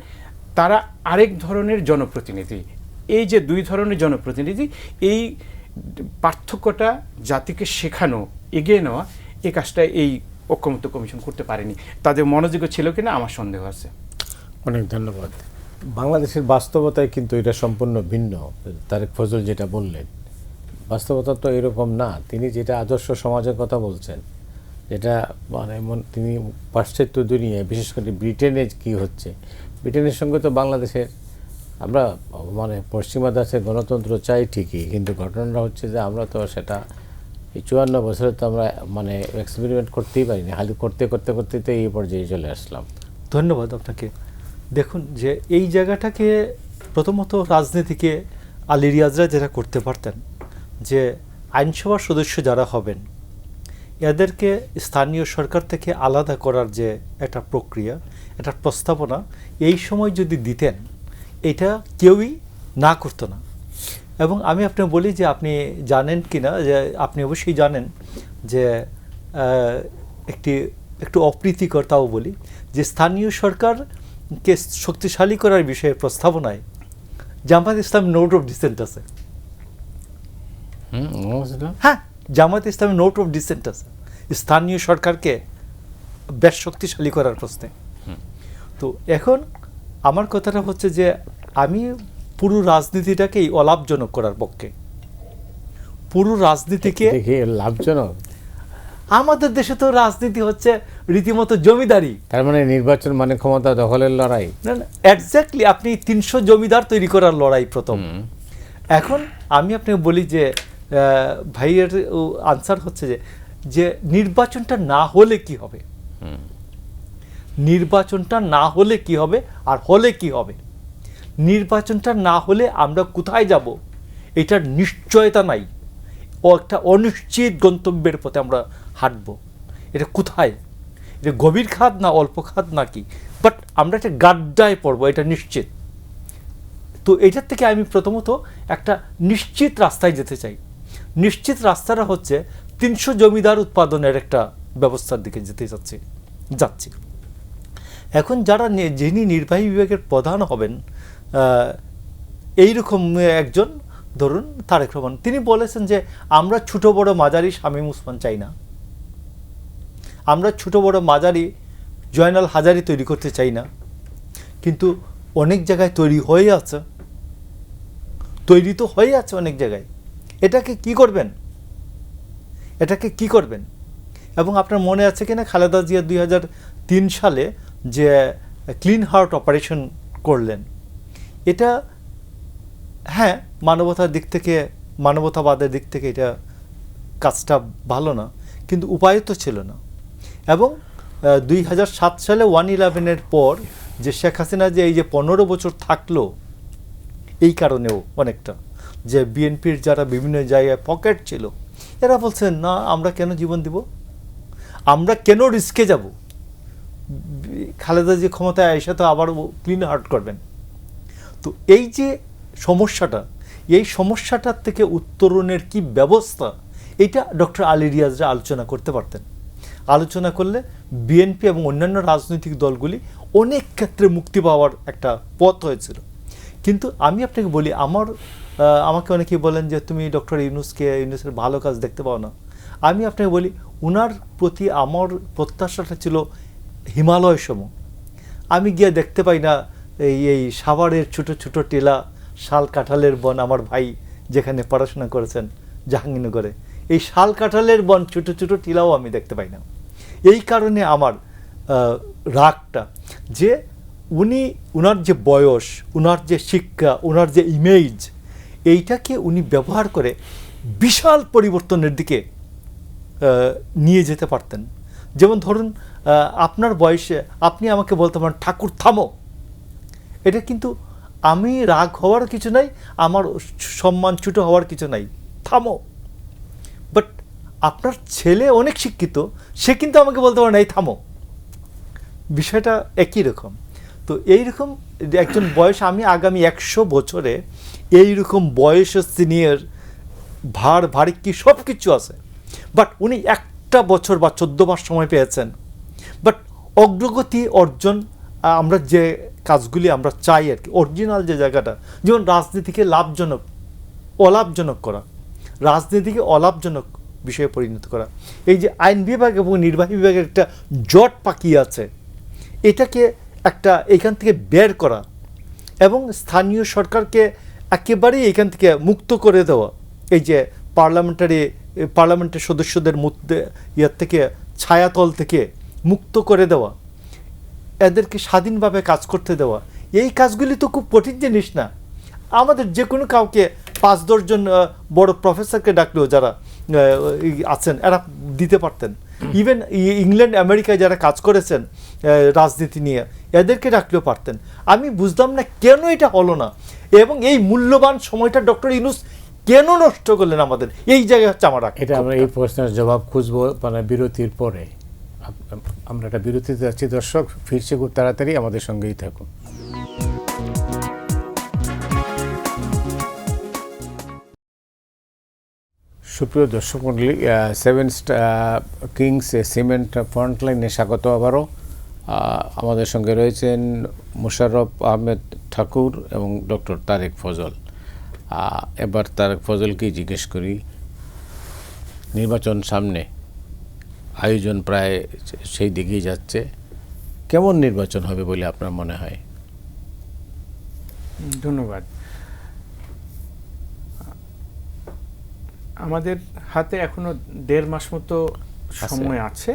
তারা আরেক ধরনের জনপ্রতিনিধি। এই যে 2 ধরনের জনপ্রতিনিধি, এই পার্থক্যটা জাতিকে শেখানো, এগিয়ে নেওয়া, এই কাজটা এই ঐক্যমত্য কমিশন করতে পারেনি। তাদের মনোযোগ ছিল কিনা আমার সন্দেহ আছে। অনেক ধন্যবাদ। বাংলাদেশের বাস্তবতায় কিন্তু এটা সম্পূর্ণ ভিন্ন। তারেক ফজল যেটা বললেন, বাস্তবতা তো এরকম না। তিনি যেটা আদর্শ সমাজের কথা বলছেন, যেটা মানে তিনি পাশ্চাত্য দুনিয়ায় বিশেষ করে ব্রিটেনে কি হচ্ছে, ব্রিটেনের সঙ্গে তো বাংলাদেশের আমরা মানে পশ্চিমা দেশের গণতন্ত্র চাই ঠিকই, কিন্তু ঘটনাটা হচ্ছে যে আমরা তো সেটা এই 54 বছরে তো আমরা মানে এক্সপেরিমেন্ট করতেই পারিনি, খালি করতে করতে করতে তো এই পর্যায়ে চলে আসলাম। ধন্যবাদ আপনাকে। দেখুন যে এই জায়গাটাকে প্রথমত রাজনীতিকে আলী রিয়াজরা যেটা করতে পারতেন, যে আইনসভার সদস্য যারা হবেন এদেরকে স্থানীয় সরকার থেকে আলাদা করার যে একটা প্রক্রিয়া, একটা প্রস্তাবনা এই সময় যদি দিতেন, এটা কেউই না করতো না। এবং আমি আপনাকে বলি যে আপনি জানেন কি না, যে আপনি অবশ্যই জানেন যে একটু অপ্রীতিকর তাও বলি, যে স্থানীয় সরকারকে শক্তিশালী করার বিষয়ে প্রস্তাবনায় জামাত ইসলাম নোট অফ ডিসেন্ট আছে। হ্যাঁ, জামাত ইসলামের নোট অফ ডিসেন্ট আছে স্থানীয় সরকারকে বেশ শক্তিশালী করার প্রশ্নে। তো এখন আমার কথাটা হচ্ছে যে আমি পুরো রাজনীতিটাকেই অলাভজনক করার পক্ষে। পুরো রাজনীতিকে লাভজনক, আমাদের দেশে তো রাজনীতি হচ্ছে রীতিমতো জমিদারি। তার মানে নির্বাচন মানে ক্ষমতা দখলের লড়াই। না, এক্স্যাক্টলি, আপনি 300 জমিদার তৈরি করার লড়াই প্রথম। এখন আমি আপনাকে বলি যে ভাইয়ের আনসার হচ্ছে যে নির্বাচনটা না হলে কি হবে, নির্বাচনটা না হলে কি হবে, আর হলে কি হবে। নির্বাচনটা না হলে আমরা কোথায় যাব এটার নিশ্চয়তা নাই, ও একটা অনিশ্চিত গন্তব্যের পথে আমরা হাঁটব। এটা কোথায়, এটা গভীর খাদ না অল্প খাদ নাকি, বাট আমরা একটা গাড্ডায় পড়বো, এটা নিশ্চিত। তো এটার থেকে আমি প্রথমত একটা নিশ্চিত রাস্তায় যেতে চাই। নিশ্চিত রাস্তাটা হচ্ছে 300 জমিদার উৎপাদনের একটা ব্যবস্থার দিকে যাচ্ছি। এখন যারা যিনি নির্বাহী বিভাগের প্রধান হবেন, এইরকম একজন ধরুন তারেক রহমান, তিনি বলেছেন যে আমরা ছোট বড় মাঝারি শামীম ওসমান চাই না, আমরা ছোট বড় মাঝারি জয়নাল হাজারি তৈরি করতে চাই না। কিন্তু অনেক জায়গায় তৈরি হয়ে আছে, তৈরি তো হয়ে আছে অনেক জায়গায়। এটাকে কি করবেন, এটাকে কি করবেন? এবং আপনার মনে আছে কিনা খালেদা জিয়া 2003 সালে যে ক্লিন হার্ট অপারেশন করলেন, এটা হ্যাঁ মানবতার দিক থেকে, মানবতাবাদের দিক থেকে এটা কাজটা ভালো না, কিন্তু উপায় তো ছিল না। এবং 2007 সালে 1/11-এর পর যে শেখ হাসিনা যে এই যে 15 বছর থাকলো, এই কারণেও অনেকটা যে বিএনপির যারা বিভিন্ন জায়গায় পকেট ছিল, এরা বলছেন না আমরা কেন জীবন দিব, আমরা কেন রিস্কে যাব, খালেদা যে ক্ষমতায় এসে তো আবার ক্লিন হার্ট করবেন। তো এই যে সমস্যাটা, এই সমস্যাটার থেকে উত্তরণের কি ব্যবস্থা, এটা ডক্টর আলী রিয়াজরা আলোচনা করতে পারতেন। আলোচনা করলে বিএনপি এবং অন্যান্য রাজনৈতিক দলগুলি অনেক ক্ষেত্রে মুক্তি পাওয়ার একটা পথ হয়েছিল। কিন্তু আমি আপনাকে বলি, আমাকে অনেকেই বলেন যে তুমি ডক্টর ইউনূসের ভালো কাজ দেখতে পাও না। আমি আপনাকে বলি, ওনার প্রতি আমার প্রত্যাশাটা ছিল হিমালয় সম। আমি গিয়ে দেখতে পাই না এই সাভারের ছোট ছোট টিলা, শাল কাঁঠালের বন। আমার ভাই যেখানে পড়াশোনা করেছেন জাহাঙ্গীরনগরে, এই শাল কাঁঠালের বন ছোট ছোট টিলাও আমি দেখতে পাই না। এই কারণে আমার রাগটা যে উনার যে বয়স, উনার যে শিক্ষা, উনার যে ইমেজ, এইটাকে উনি ব্যবহার করে বিশাল পরিবর্তনের দিকে নিয়ে যেতে পারতেন। যেমন ধরুন আপনার বয়সে আপনি আমাকে বলতে পারেন ঠাকুর থামো, এটা কিন্তু আমি রাগ হওয়ার কিছু নাই, আমার সম্মান ছোট হওয়ার কিছু নাই, থামো। বাট আপনার ছেলে অনেক শিক্ষিত, সে কিন্তু আমাকে বলতে পারে না এই থামো। বিষয়টা একই রকম। তো এইরকম একজন বয়স, আমি আগামী 100 বছরে এইরকম বয়স সিনিয়র ভারী কি সব কিছু আছে, বাট উনি একটা বছর বা 14 মাস সময় পেয়েছেন। বাট অগ্রগতি অর্জন, আমরা যে কাজগুলি আমরা চাই আর কি, অরিজিনাল যে জায়গাটা, যেমন রাজনীতিকে অলাভজনক করা, রাজনীতিকে অলাভজনক বিষয়ে পরিণত করা, এই যে আইন বিভাগ এবং নির্বাহী বিভাগের একটা জট পাকিয়ে আছে, এটাকে একটা এখান থেকে বের করা এবং স্থানীয় সরকারকে একেবারেই এখান থেকে মুক্ত করে দেওয়া। এই যে পার্লামেন্টের সদস্যদের মধ্যে ইয়ার থেকে ছায়াতল থেকে মুক্ত করে দেওয়া, এদেরকে স্বাধীনভাবে কাজ করতে দেওয়া, এই কাজগুলি তো খুব কঠিন জিনিস না। আমাদের যে কোনো কাউকে 5-10 জন বড় প্রফেসরকে ডাকলেও যারা আছেন এরা দিতে পারতেন। ইভেন ইংল্যান্ড আমেরিকায় যারা কাজ করেছেন রাজনীতি নিয়ে, এদেরকে ডাকলেও পারতেন। আমি বুঝলাম না কেন এটা হলো না, এবং এই মূল্যবান সময়টা ডক্টর ইউনূস কেন নষ্ট করলেন আমাদের, এই জায়গায় হচ্ছে আমার এটা আমরা এই প্রশ্নের জবাব খুঁজবো মানে বিরতির পরে। আমরা একটা বিরতিতে যাচ্ছি দর্শক, ফিরছে খুব তাড়াতাড়ি, আমাদের সঙ্গেই থাকুন। সুপ্রিয় দর্শক মণ্ডলী, 7 কিংস সিমেন্ট ফ্রন্টলাইনে স্বাগত আবারও। আমাদের সঙ্গে রয়েছেন মোশাররফ আহমেদ ঠাকুর এবং ডক্টর তারেক ফজল। এবার তারেক ফজলকেই জিজ্ঞেস করি, নির্বাচন সামনে, আয়োজন প্রায় সেই দিকেই যাচ্ছে, কেমন নির্বাচন হবে বলে আপনার মনে হয়? ধন্যবাদ। আমাদের হাতে এখনো 1.5 মাস মতো সময় আছে।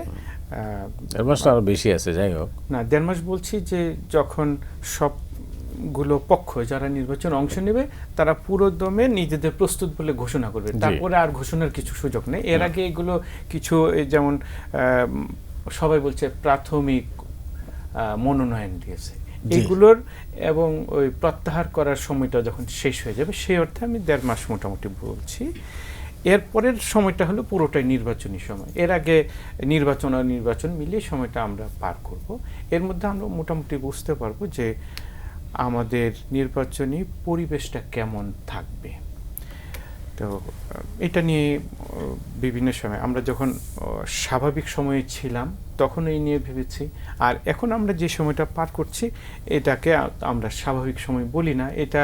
1.5 মাস আরো বেশি আছে, যাই হোক না, 1.5 মাস বলছি যে যখন সবগুলো পক্ষ যারা নির্বাচন অংশ নেবে তারা পুরো দমে নিজেদের প্রস্তুত বলে ঘোষণা করবে, তারপরে আর ঘোষণার কিছু সুযোগ নেই। এর আগে এগুলো কিছু যেমন সবাই বলছে প্রাথমিক মনোনয়ন দিয়েছে, এইগুলোর এবং ওই প্রত্যাহার করার সময়টা যখন শেষ হয়ে যাবে, সেই অর্থে আমি 1.5 মাস মোটামুটি বলছি। এরপরের সময়টা হলো পুরোটাই নির্বাচনী সময়। এর আগে নির্বাচন আর নির্বাচন মিলিয়ে সময়টা আমরা পার করব। এর মধ্যে আমরা মোটামুটি বুঝতে পারবো যে আমাদের নির্বাচনী পরিবেশটা কেমন থাকবে। তো এটা নিয়ে বিভিন্ন সময় আমরা যখন স্বাভাবিক সময়ে ছিলাম তখন এই নিয়ে ভেবেছি, আর এখন আমরা যে সময়টা পার করছি এটাকে আমরা স্বাভাবিক সময় বলি না, এটা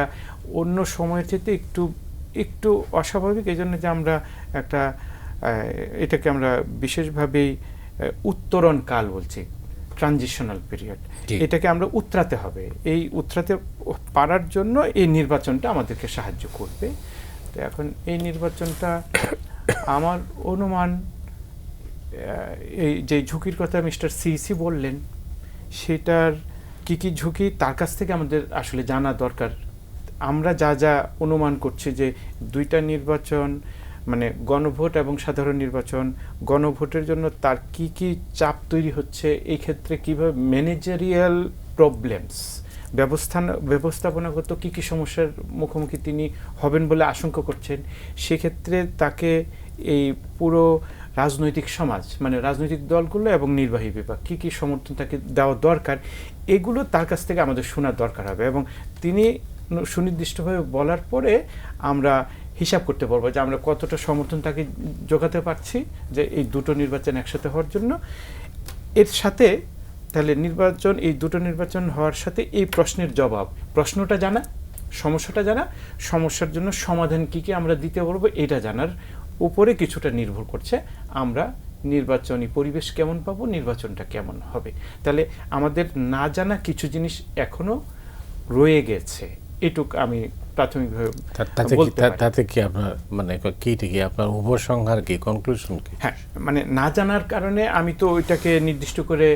অন্য সময়ের চেয়ে একটু অস্বাভাবিক। এই জন্য যে আমরা এটাকে আমরা বিশেষভাবেই উত্তরণ কাল বলছি, ট্রানজিশনাল পিরিয়ড। এটাকে আমরা উতরাতে হবে, এই উতরাতে পারার জন্য এই নির্বাচনটা আমাদেরকে সাহায্য করবে। তো এখন এই নির্বাচনটা আমার অনুমান, এই যে ঝুঁকির কথা মিস্টার সিইসি বললেন, সেটার কি কি ঝুঁকি তার কাছ থেকে আমাদের আসলে জানা দরকার। আমরা যা অনুমান করছি যে 2টা নির্বাচন, মানে গণভোট এবং সাধারণ নির্বাচন, গণভোটের জন্য তার কি কি চাপ তৈরি হচ্ছে, এই ক্ষেত্রে কীভাবে ম্যানেজারিয়াল প্রবলেমস, ব্যবস্থাপনাগত কি কি সমস্যার মুখোমুখি তিনি হবেন বলে আশঙ্কা করছেন, সেক্ষেত্রে তাকে এই পুরো রাজনৈতিক সমাজ, মানে রাজনৈতিক দলগুলো এবং নির্বাহী বিভাগ কি কি সমর্থন তাকে দেওয়া দরকার, এগুলো তার কাছ থেকে আমাদের শোনার দরকার হবে। এবং তিনি সুনির্দিষ্টভাবে বলার পরে আমরা হিসাব করতে পারবো যে আমরা কতটা সমর্থন তাকে জোগাতে পারছি যে এই 2টো নির্বাচন একসাথে হওয়ার জন্য। এর সাথে তাহলে এই 2টো নির্বাচন হওয়ার সাথে এই প্রশ্নের জবাব, প্রশ্নটা জানা, সমস্যাটা জানা, সমস্যার জন্য সমাধান কি কি আমরা দিতে পারবো, এটা জানার উপরে কিছুটা নির্ভর করছে আমরা নির্বাচনী পরিবেশ কেমন পাবো, নির্বাচনটা কেমন হবে। তাহলে আমাদের না জানা কিছু জিনিস এখনো রয়ে গেছে, এটুক আমি প্রাথমিকভাবে বলতে পারি। তাতে কি আপনার মানে কি আপনার উপসংহার কি, কনক্লুশন কি? হ্যাঁ, মানে না জানার কারণে আমি তো ওইটাকে নির্দিষ্ট করে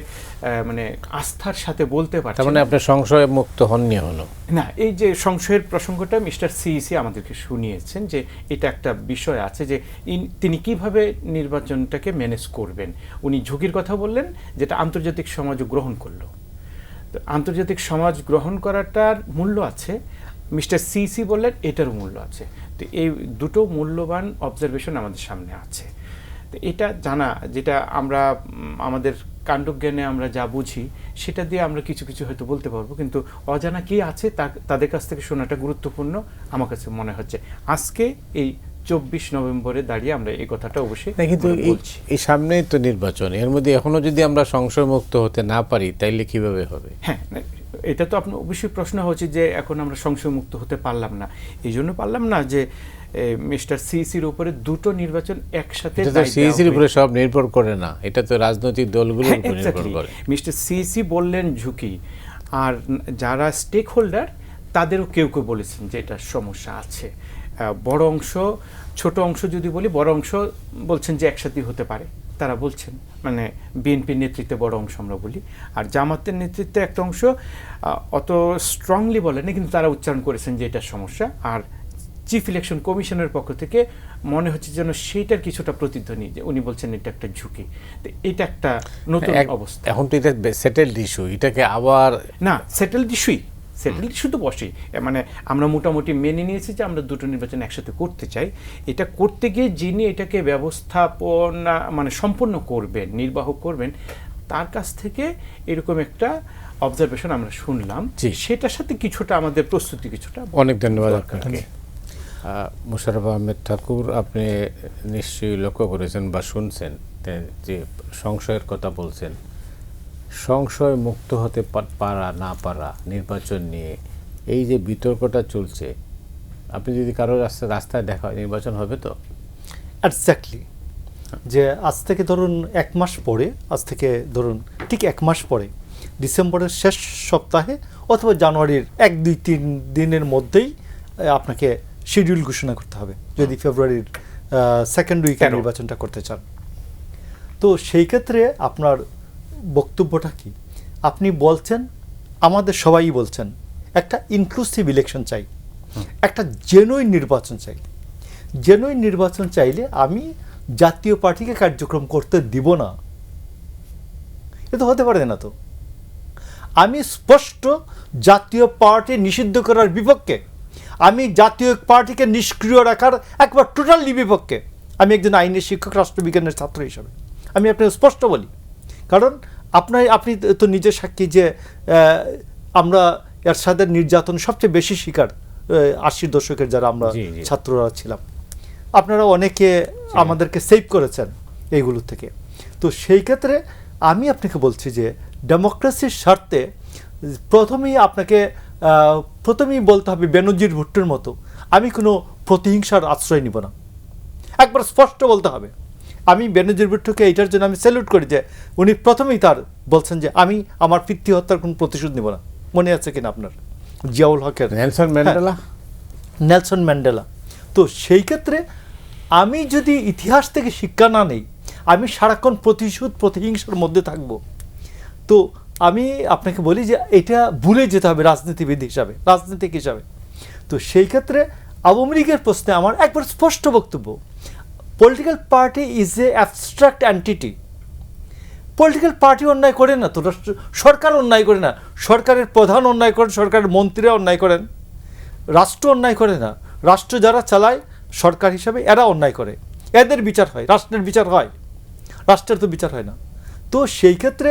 মানে আস্থার সাথে বলতে পারছি না। মানে আপনি সংশয় মুক্ত হননি হলো না। এই যে সংশয়ের প্রসঙ্গটা মিস্টার সিইসি আমাদেরকে শুনিয়েছেন যে এটা একটা বিষয় আছে যে তিনি কিভাবে নির্বাচনটাকে ম্যানেজ করবেন। উনি ঝুঁকির কথা বললেন, যেটা আন্তর্জাতিক সমাজও গ্রহণ করলো। তো আন্তর্জাতিক সমাজ গ্রহণ করাটার মূল্য আছে, মিস্টার সিইসি বললেন এটার মূল্য আছে। তো এই 2টো মূল্যবান অবজারভেশন আমাদের সামনে আছে। তো এটা জানা, যেটা আমরা আমাদের কাণ্ডজ্ঞানে আমরা যা বুঝি সেটা দিয়ে আমরা কিছু কিছু হয়তো বলতে পারবো, কিন্তু অজানা কি আছে তাদের কাছ থেকে শোনাটা গুরুত্বপূর্ণ আমার কাছে মনে হচ্ছে। আজকে এই 24 নভেম্বরে দাঁড়িয়ে আমরা এই কথাটা অবশ্যই কিন্তু এই সামনেই তো নির্বাচন, এর মধ্যে এখনো যদি আমরা সংশয় মুক্ত হতে না পারি তাইলে কিভাবে হবে? হ্যাঁ, এটা তো আপনার অবশ্যই প্রশ্ন হচ্ছে যে এখন আমরা সংশয়মুক্ত হতে পারলাম না। এই জন্য পারলাম না যে মিস্টার সিইসির উপরে 2টো নির্বাচন একসাথে, সিইসির উপরে সব নির্ভর করে না, এটা তো রাজনৈতিক দলগুলোর উপর নির্ভর করে। মিস্টার সিইসি বললেন ঝুঁকি, আর যারা স্টেক হোল্ডার তাদেরও কেউ কেউ বলেছেন যে এটা সমস্যা আছে। বড় অংশ ছোট অংশ যদি বলি, বড় অংশ বলছেন যে একসাথেই হতে পারে, তারা বলছেন, মানে বিএনপির নেতৃত্বে বড় অংশ আমরা বলি, আর জামাতের নেতৃত্বে একটা অংশ অত স্ট্রংলি বলেনি, কিন্তু তারা উচ্চারণ করেছেন যে এটা সমস্যা। আর চিফ ইলেকশন কমিশনের পক্ষ থেকে মনে হচ্ছে যেন সেইটার কিছুটা প্রতিধ্বনি, যে উনি বলছেন এটা একটা ঝুঁকি। তো এটা একটা নতুন অবস্থা। এখন তো এটা সেটেলড ইস্যু, এটাকে আবার না, সেটেলড ইস্যু তো বসেই, মানে আমরা মোটামুটি মেনে নিয়েছি যে আমরা দুটো নির্বাচন একসাথে করতে চাই। এটা করতে গিয়ে যিনি এটাকে ব্যবস্থাপনা মানে সম্পন্ন করবেন, নির্বাহ করবেন, তার কাছ থেকে এরকম একটা অবজারভেশন আমরা শুনলাম। সেটার সাথে কিছুটা আমাদের প্রস্তুতি কিছুটা। অনেক ধন্যবাদ আপনাকে। মোশাররফ আহমেদ ঠাকুর, আপনি নিশ্চয়ই লক্ষ্য করেছেন বা শুনছেন যে সংশয়ের কথা বলছেন। সংশয় মুক্ত হতে পারা না পারা নির্বাচন নিয়ে এই যে বিতর্কটা চলছে, আপনি যদি কারো রাস্তায় দেখা হয় নির্বাচন হবে তো? এক্স্যাক্টলি, যে আজ থেকে ধরুন 1 মাস পরে, আজ থেকে ধরুন ঠিক 1 মাস পরে, ডিসেম্বরের শেষ সপ্তাহে অথবা জানুয়ারির 1-2-3 দিনের মধ্যেই আপনাকে শিডিউল ঘোষণা করতে হবে যদি ফেব্রুয়ারির সেকেন্ড উইকে নির্বাচনটা করতে চান। তো সেই ক্ষেত্রে আপনার বক্তব্যটা কি? আপনি বলছেন, আমাদের সবাই বলছেন একটা ইনক্লুসিভ ইলেকশন চাই, একটা জেনুইন নির্বাচন চাই। জেনুইন নির্বাচন চাইলে আমি জাতীয় পার্টিকে কার্যক্রম করতে দিব না, এ তো হতে পারে না। তো আমি স্পষ্ট জাতীয় পার্টি নিষিদ্ধ করার বিপক্ষে, আমি জাতীয় পার্টিকে নিষ্ক্রিয় রাখার একবার টোটালি বিপক্ষে। আমি একজন আইনের শিক্ষক, রাষ্ট্রবিজ্ঞানের ছাত্র হিসাবে আমি আপনাকে স্পষ্ট বলি, কারণ আপনি তো নিজে সাক্ষী যে আমরা এরশাদের নির্যাতন সবচেয়ে বেশি শিকার 80 দশকের যারা আমরা ছাত্ররা ছিলাম। আপনারা অনেকে আমাদেরকে সেভ করেছেন এইগুলো থেকে। তো সেই ক্ষেত্রে আমি আপনাকে বলছি যে ডেমোক্রেসির স্বার্থে প্রথমেই বলতে হবে, বেনজির ভুট্টোর মতো আমি কোনো প্রতিহিংসার আশ্রয় নিব না, একবার স্পষ্ট বলতে হবে। আমি বেনজির ভুট্টোকে এইটার জন্য আমি স্যালুট করি যে উনি প্রথমেই তার বলছেন যে আমি আমার পিতৃ হত্যার কোনো প্রতিশোধ নিব না। মনে আছে কিনা আপনার জিয়াউল হকের নেলসন ম্যান্ডেলা? তো সেই ক্ষেত্রে আমি যদি ইতিহাস থেকে শিক্ষা না নেই, আমি সারাক্ষণ প্রতিহিংসার মধ্যে থাকব। তো আমি আপনাকে বলি যে এটা ভুলে যেতে হবে রাজনীতিবিদ হিসাবে, রাজনীতিক হিসাবে। তো সেই ক্ষেত্রে আওয়ামী লীগের প্রশ্নে আমার একবার স্পষ্ট বক্তব্য, political party is a abstract entity. Political party অন্যায় করে না তো, সরকার অন্যায় করে না, সরকারের প্রধান অন্যায় করেন, সরকারের মন্ত্রীরা অন্যায় করেন, রাষ্ট্র অন্যায় করে না। রাষ্ট্র যারা চালায় সরকার হিসাবে এরা অন্যায় করে, এদের বিচার হয়, রাষ্ট্রের বিচার হয়, রাষ্ট্রের তো বিচার হয় না। তো সেই ক্ষেত্রে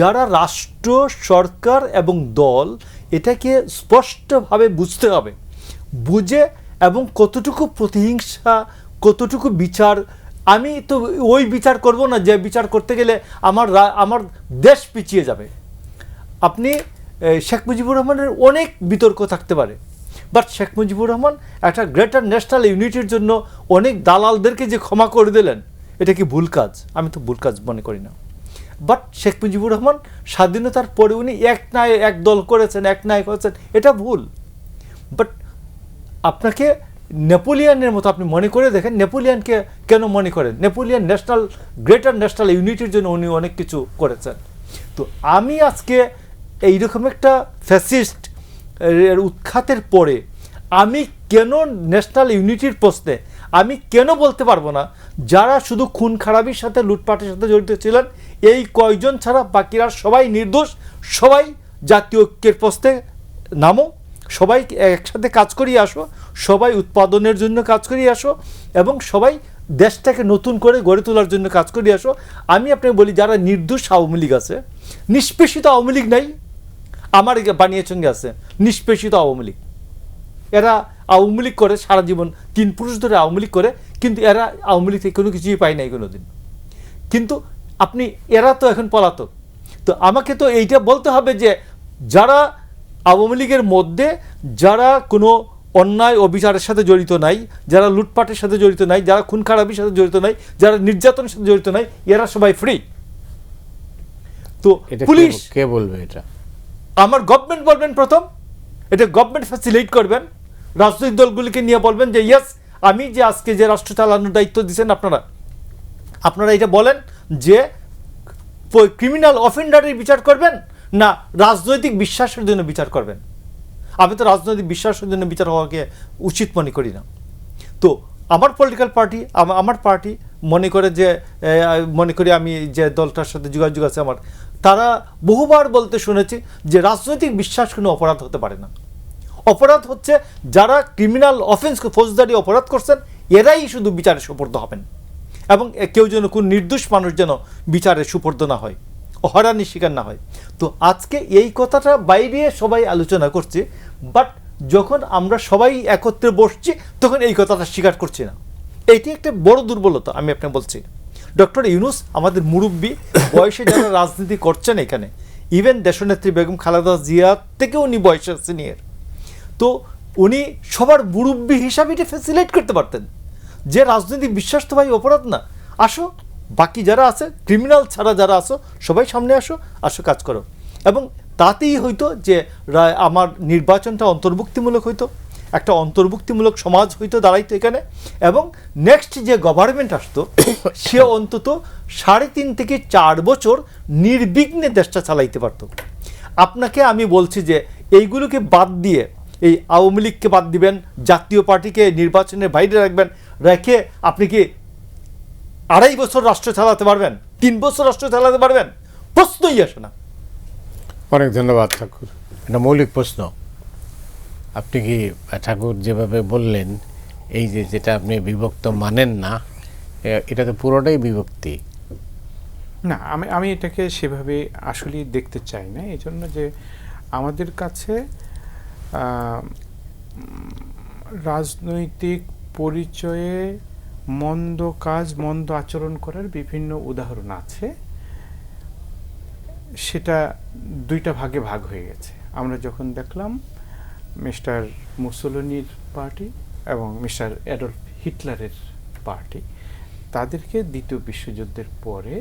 যারা রাষ্ট্র, সরকার এবং দল, এটাকে স্পষ্টভাবে বুঝতে হবে, বুঝে এবং কতটুকু প্রতিহিংসা, কতটুকু বিচার। আমি তো ওই বিচার করব না যে বিচার করতে গেলে আমার দেশ পিছিয়ে যাবে। আপনি শেখ মুজিবুর রহমানের অনেক বিতর্ক থাকতে পারে, বাট শেখ মুজিবুর রহমান একটা গ্রেটার ন্যাশনাল ইউনিটির জন্য অনেক দালালদেরকে যে ক্ষমা করে দিলেন, এটা কি ভুল কাজ? আমি তো ভুল কাজ মনে করি না। বাট শেখ মুজিবুর রহমান স্বাধীনতার পরে উনি এক দল করেছেন, এক নায়ক করেছেন, এটা ভুল। বাট আপনাকে নেপোলিয়ানের মতো আপনি মনে করে দেখেন, নেপোলিয়ানকে কেন মনে করেন? নেপোলিয়ান গ্রেটার ন্যাশনাল ইউনিটির জন্য উনি অনেক কিছু করেছেন। তো আমি আজকে এইরকম একটা ফ্যাসিস্ট এর উৎখাতের পরে আমি কেন ন্যাশনাল ইউনিটির প্রশ্নে আমি কেন বলতে পারবো না, যারা শুধু খুন খারাপির সাথে, লুটপাটের সাথে জড়িত ছিলেন, এই কয়জন ছাড়া বাকিরা সবাই নির্দোষ, সবাই জাতীয় ঐক্যের প্রশ্নে নামো, সবাই একসাথে কাজ করিয়ে আসো, সবাই উৎপাদনের জন্য কাজ করিয়ে আসো এবং সবাই দেশটাকে নতুন করে গড়ে তোলার জন্য কাজ করিয়ে আসো। আমি আপনাকে বলি, যারা নির্দোষ আওয়ামী লীগ আছে, নিষ্পেষিত আওয়ামী লীগ নাই, আমার বানিয়ে সঙ্গে আছে নিষ্পেষিত আওয়ামী লীগ। এরা আওয়ামী লীগ করে সারা জীবন, 3 পুরুষ ধরে আওয়ামী লীগ করে, কিন্তু এরা আওয়ামী লীগ থেকে কোনো কিছুই পায় নাই কোনো দিন। কিন্তু এরা তো এখন পলাতক। তো আমাকে তো এইটা বলতে হবে যে যারা আওয়ামী লীগের মধ্যে, যারা কোনো অন্যায় অবিচারের সাথে জড়িত নাই, যারা লুটপাটের সাথে জড়িত নাই, যারা খুন খারাপির সাথে জড়িত নাই, যারা নির্যাতনের সাথে জড়িত নাই, এরা সবাই ফ্রি। তো পুলিশ কে বলবে এটা? আমার গভর্নমেন্ট বলবেন প্রথম, এটা গভর্নমেন্ট ফ্যাসিলিটেট করবেন, রাজনৈতিক দলগুলিকে নিয়ে বলবেন যে ইয়েস আমি যে আজকে যে রাষ্ট্র চালানোর দায়িত্ব দিচ্ছেন আপনারা এটা বলেন যে ক্রিমিনাল অফেন্ডারের বিচার করবেন না রাজনৈতিক বিশ্বাসের জন্য বিচার করবেন। আমি তো রাজনৈতিক বিশ্বাসের জন্য বিচার হওয়াকে উচিত মনে করি না। তো আমার পলিটিক্যাল পার্টি, আমার পার্টি মনে করি আমি যে দলটার সাথে যোগাযোগ আছে আমার, তারা বহুবার বলতে শুনেছি যে রাজনৈতিক বিশ্বাস কোনো অপরাধ হতে পারে না। অপরাধ হচ্ছে যারা ক্রিমিনাল অফেন্স ফৌজদারি অপরাধ করছেন এরাই শুধু বিচারে সুপর্দ হবেন, এবং কেউ যেন কোন নির্দোষ মানুষ যেন বিচারে সুপর্দ না হয়, হয়রানির শিকার না হয়। তো আজকে এই কথাটা বাইরে সবাই আলোচনা করছে, বাট যখন আমরা সবাই একত্রে বসছি তখন এই কথাটা স্বীকার করছি না। এটি একটা বড় দুর্বলতা। আমি আপনাকে বলছি, ডক্টর ইউনূস আমাদের মুরব্বী, বয়সে যারা রাজনীতি করছেন এখানে, ইভেন দেশনেত্রী বেগম খালেদা জিয়া থেকে উনি বয়সে সিনিয়র, তো উনি সবার মুরব্বী হিসাবে এটা ফ্যাসিলিটেট করতে পারতেন যে রাজনৈতিক বিশ্বাস তো ভাই অপরাধ না, আসো বাকি যারা আছে ক্রিমিনাল ছাড়া যারা আসো সবাই সামনে আসো কাজ করো। এবং তাতেই হয়তো যে আমার নির্বাচনটা অন্তর্ভুক্তিমূলক হইতো, একটা অন্তর্ভুক্তিমূলক সমাজ হইতো দাঁড়াইতো এখানে, এবং নেক্সট যে গভর্নমেন্ট আসতো সে অন্তত 3.5 থেকে 4 বছর নির্বিঘ্নে দেশটা চালাইতে পারতো। আপনাকে আমি বলছি যে এইগুলোকে বাদ দিয়ে, এই আওয়ামী লীগকে বাদ দিবেন, জাতীয় পার্টিকে নির্বাচনের বাইরে রাখবেন, রেখে আপনি কি 2.5 বছর রাষ্ট্র চালাতে পারবেন? 3 বছর রাষ্ট্র চালাতে পারবেন? প্রশ্নই আসে না। অনেক ধন্যবাদ ঠাকুর। এটা মৌলিক প্রশ্ন। আপনি কি ঠাকুর যেভাবে বললেন, এই যেটা আপনি বিভক্ত মানেন না, এটা তো পুরোটাই বিভক্তি। না, আমি এটাকে সেভাবে আসলে দেখতে চাই না। এই জন্য যে আমাদের কাছে রাজনৈতিক পরিচয়ে মন্দ কাজ, মন্দ আচরণ করার বিভিন্ন উদাহরণ আছে। সেটা 2টা ভাগে ভাগ হয়ে গেছে। আমরা যখন দেখলাম মিস্টার মুসোলিনির পার্টি এবং মিস্টার অ্যাডলফ হিটলারের পার্টি, তাদেরকে দ্বিতীয় বিশ্বযুদ্ধের পরে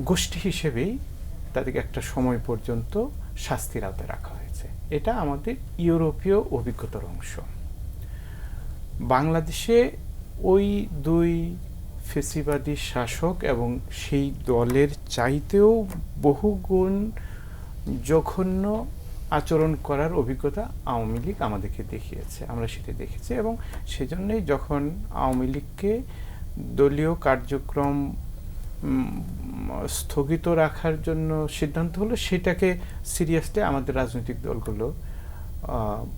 গোষ্ঠী হিসেবেই তাদেরকে একটা সময় পর্যন্ত শাস্তির আওতায় রাখা হয়েছে। এটা আমাদের ইউরোপীয় অভিজ্ঞতার অংশ। বাংলাদেশে ওই 2 ফেসিবাদী শাসক এবং সেই দলের চাইতেও বহুগুণ জঘন্য আচরণ করার অভিজ্ঞতা আওয়ামী লীগ আমাদেরকে দেখিয়েছে, আমরা সেটা দেখেছি। এবং সেজন্যই যখন আওয়ামী লীগকে দলীয় কার্যক্রম স্থগিত রাখার জন্য সিদ্ধান্ত হলো, সেটাকে সিরিয়াসলি আমাদের রাজনৈতিক দলগুলো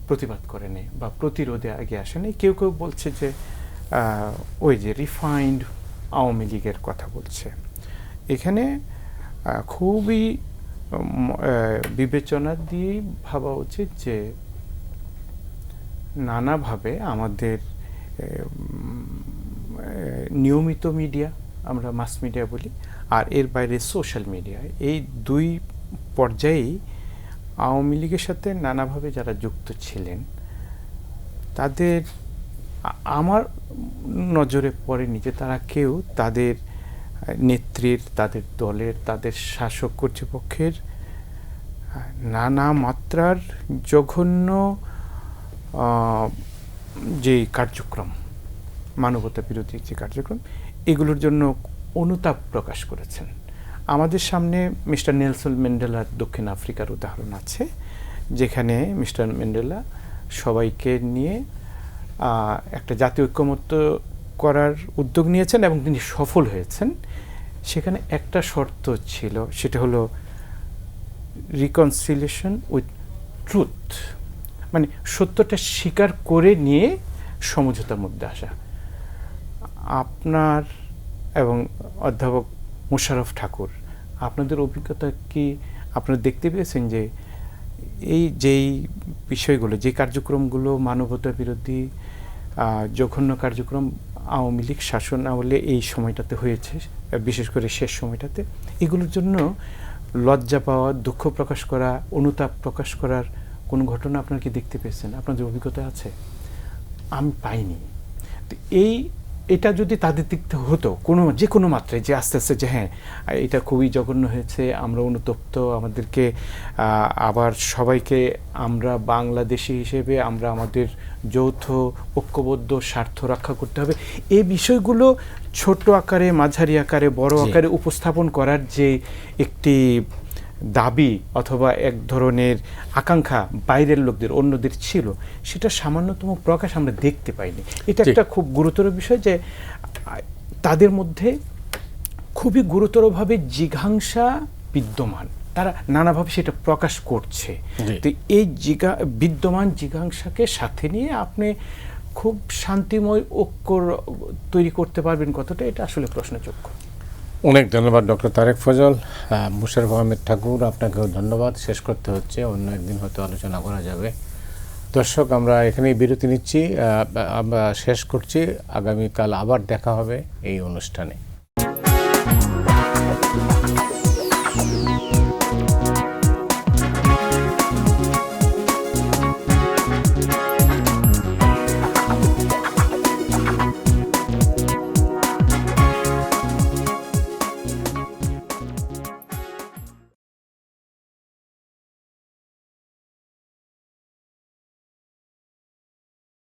প্রতিবাদ করেনি বা প্রতিরোধে আগে আসেনি। কেউ কেউ বলছে যে ওই যে রিফাইন্ড আওয়ামী লীগের কথা বলছে। এখানে খুবই বিবেচনা দিয়েই ভাবা উচিত যে নানাভাবে আমাদের নিয়মিত মিডিয়া, আমরা মাস মিডিয়া বলি, আর এর বাইরে সোশ্যাল মিডিয়া, এই 2 পর্যায়েই আওয়ামী লীগের সাথে নানাভাবে যারা যুক্ত ছিলেন তাদের আমার নজরে পড়েনি যে তারা কেউ তাদের নেত্রীর, তাদের দলের, তাদের শাসক কর্তৃপক্ষের নানা মাত্রার জঘন্য যে কার্যক্রম, মানবতা বিরোধী যে কার্যক্রম, এগুলোর জন্য অনুতাপ প্রকাশ করেছেন। আমাদের সামনে মিস্টার নেলসন ম্যান্ডেলার দক্ষিণ আফ্রিকার উদাহরণ আছে, যেখানে মিস্টার ম্যান্ডেলা সবাইকে নিয়ে একটা জাতীয় ঐক্যমত্য করার উদ্যোগ নিয়েছেন এবং তিনি সফল হয়েছেন। সেখানে একটা শর্ত ছিল, সেটা হলো রিকনসিলিয়েশন উইথ ট্রুথ, মানে সত্যটা স্বীকার করে নিয়ে সমঝোতার মধ্যে আসা। আপনার এবং অধ্যাপক মোশাররফ ঠাকুর, আপনাদের অভিজ্ঞতা কি আপনারা দেখতে পেয়েছেন যে যেই বিষয়গুলো, যে কার্যক্রমগুলো মানবতা বিরোধী জঘন্য কার্যক্রম আওয়ামী লীগ শাসন আমলে এই সময়টাতে হয়েছে, বিশেষ করে শেষ সময়টাতে, এগুলোর জন্য লজ্জা পাওয়া, দুঃখ প্রকাশ করা, অনুতাপ প্রকাশ করার কোনো ঘটনা আপনারা কি দেখতে পেয়েছেন? আপনাদের অভিজ্ঞতা আছে? আমি পাইনি। তো এই এটা যদি তাদের দিক থেকে হতো যে কোনো মাত্রায়, যে আস্তে আস্তে যে হ্যাঁ এটা খুবই জঘন্য হয়েছে, আমরা অনুতপ্ত, আমাদেরকে আবার সবাইকে আমরা বাংলাদেশি হিসেবে আমরা আমাদের যৌথ ঐক্যবদ্ধ স্বার্থ রক্ষা করতে হবে, এই বিষয়গুলো ছোট আকারে, মাঝারি আকারে, বড় আকারে উপস্থাপন করার যে একটি দাবি অথবা এক ধরনের আকাঙ্ক্ষা বাইরের লোকদের, অন্যদের ছিল, সেটা সামান্যতম প্রকাশ আমরা দেখতে পাইনি। এটা একটা খুব গুরুতর বিষয় যে তাদের মধ্যে খুবই গুরুতরভাবে জিঘাংসা বিদ্যমান, তারা নানাভাবে সেটা প্রকাশ করছে। তো এই বিদ্যমান জিঘাংসাকে সাথে নিয়ে আপনি খুব শান্তিময় ঐক্য তৈরি করতে পারবেন কতটা, এটা আসলে প্রশ্নযোগ্য। অনেক ধন্যবাদ ডক্টর তারেক ফজল। মোশাররফ আহমেদ ঠাকুর, আপনাকেও ধন্যবাদ। শেষ করতে হচ্ছে, অন্য একদিন হয়তো আলোচনা করা যাবে। দর্শক, আমরা এখানেই বিরতি নিচ্ছি, আমরা শেষ করছি। আগামীকাল আবার দেখা হবে এই অনুষ্ঠানে।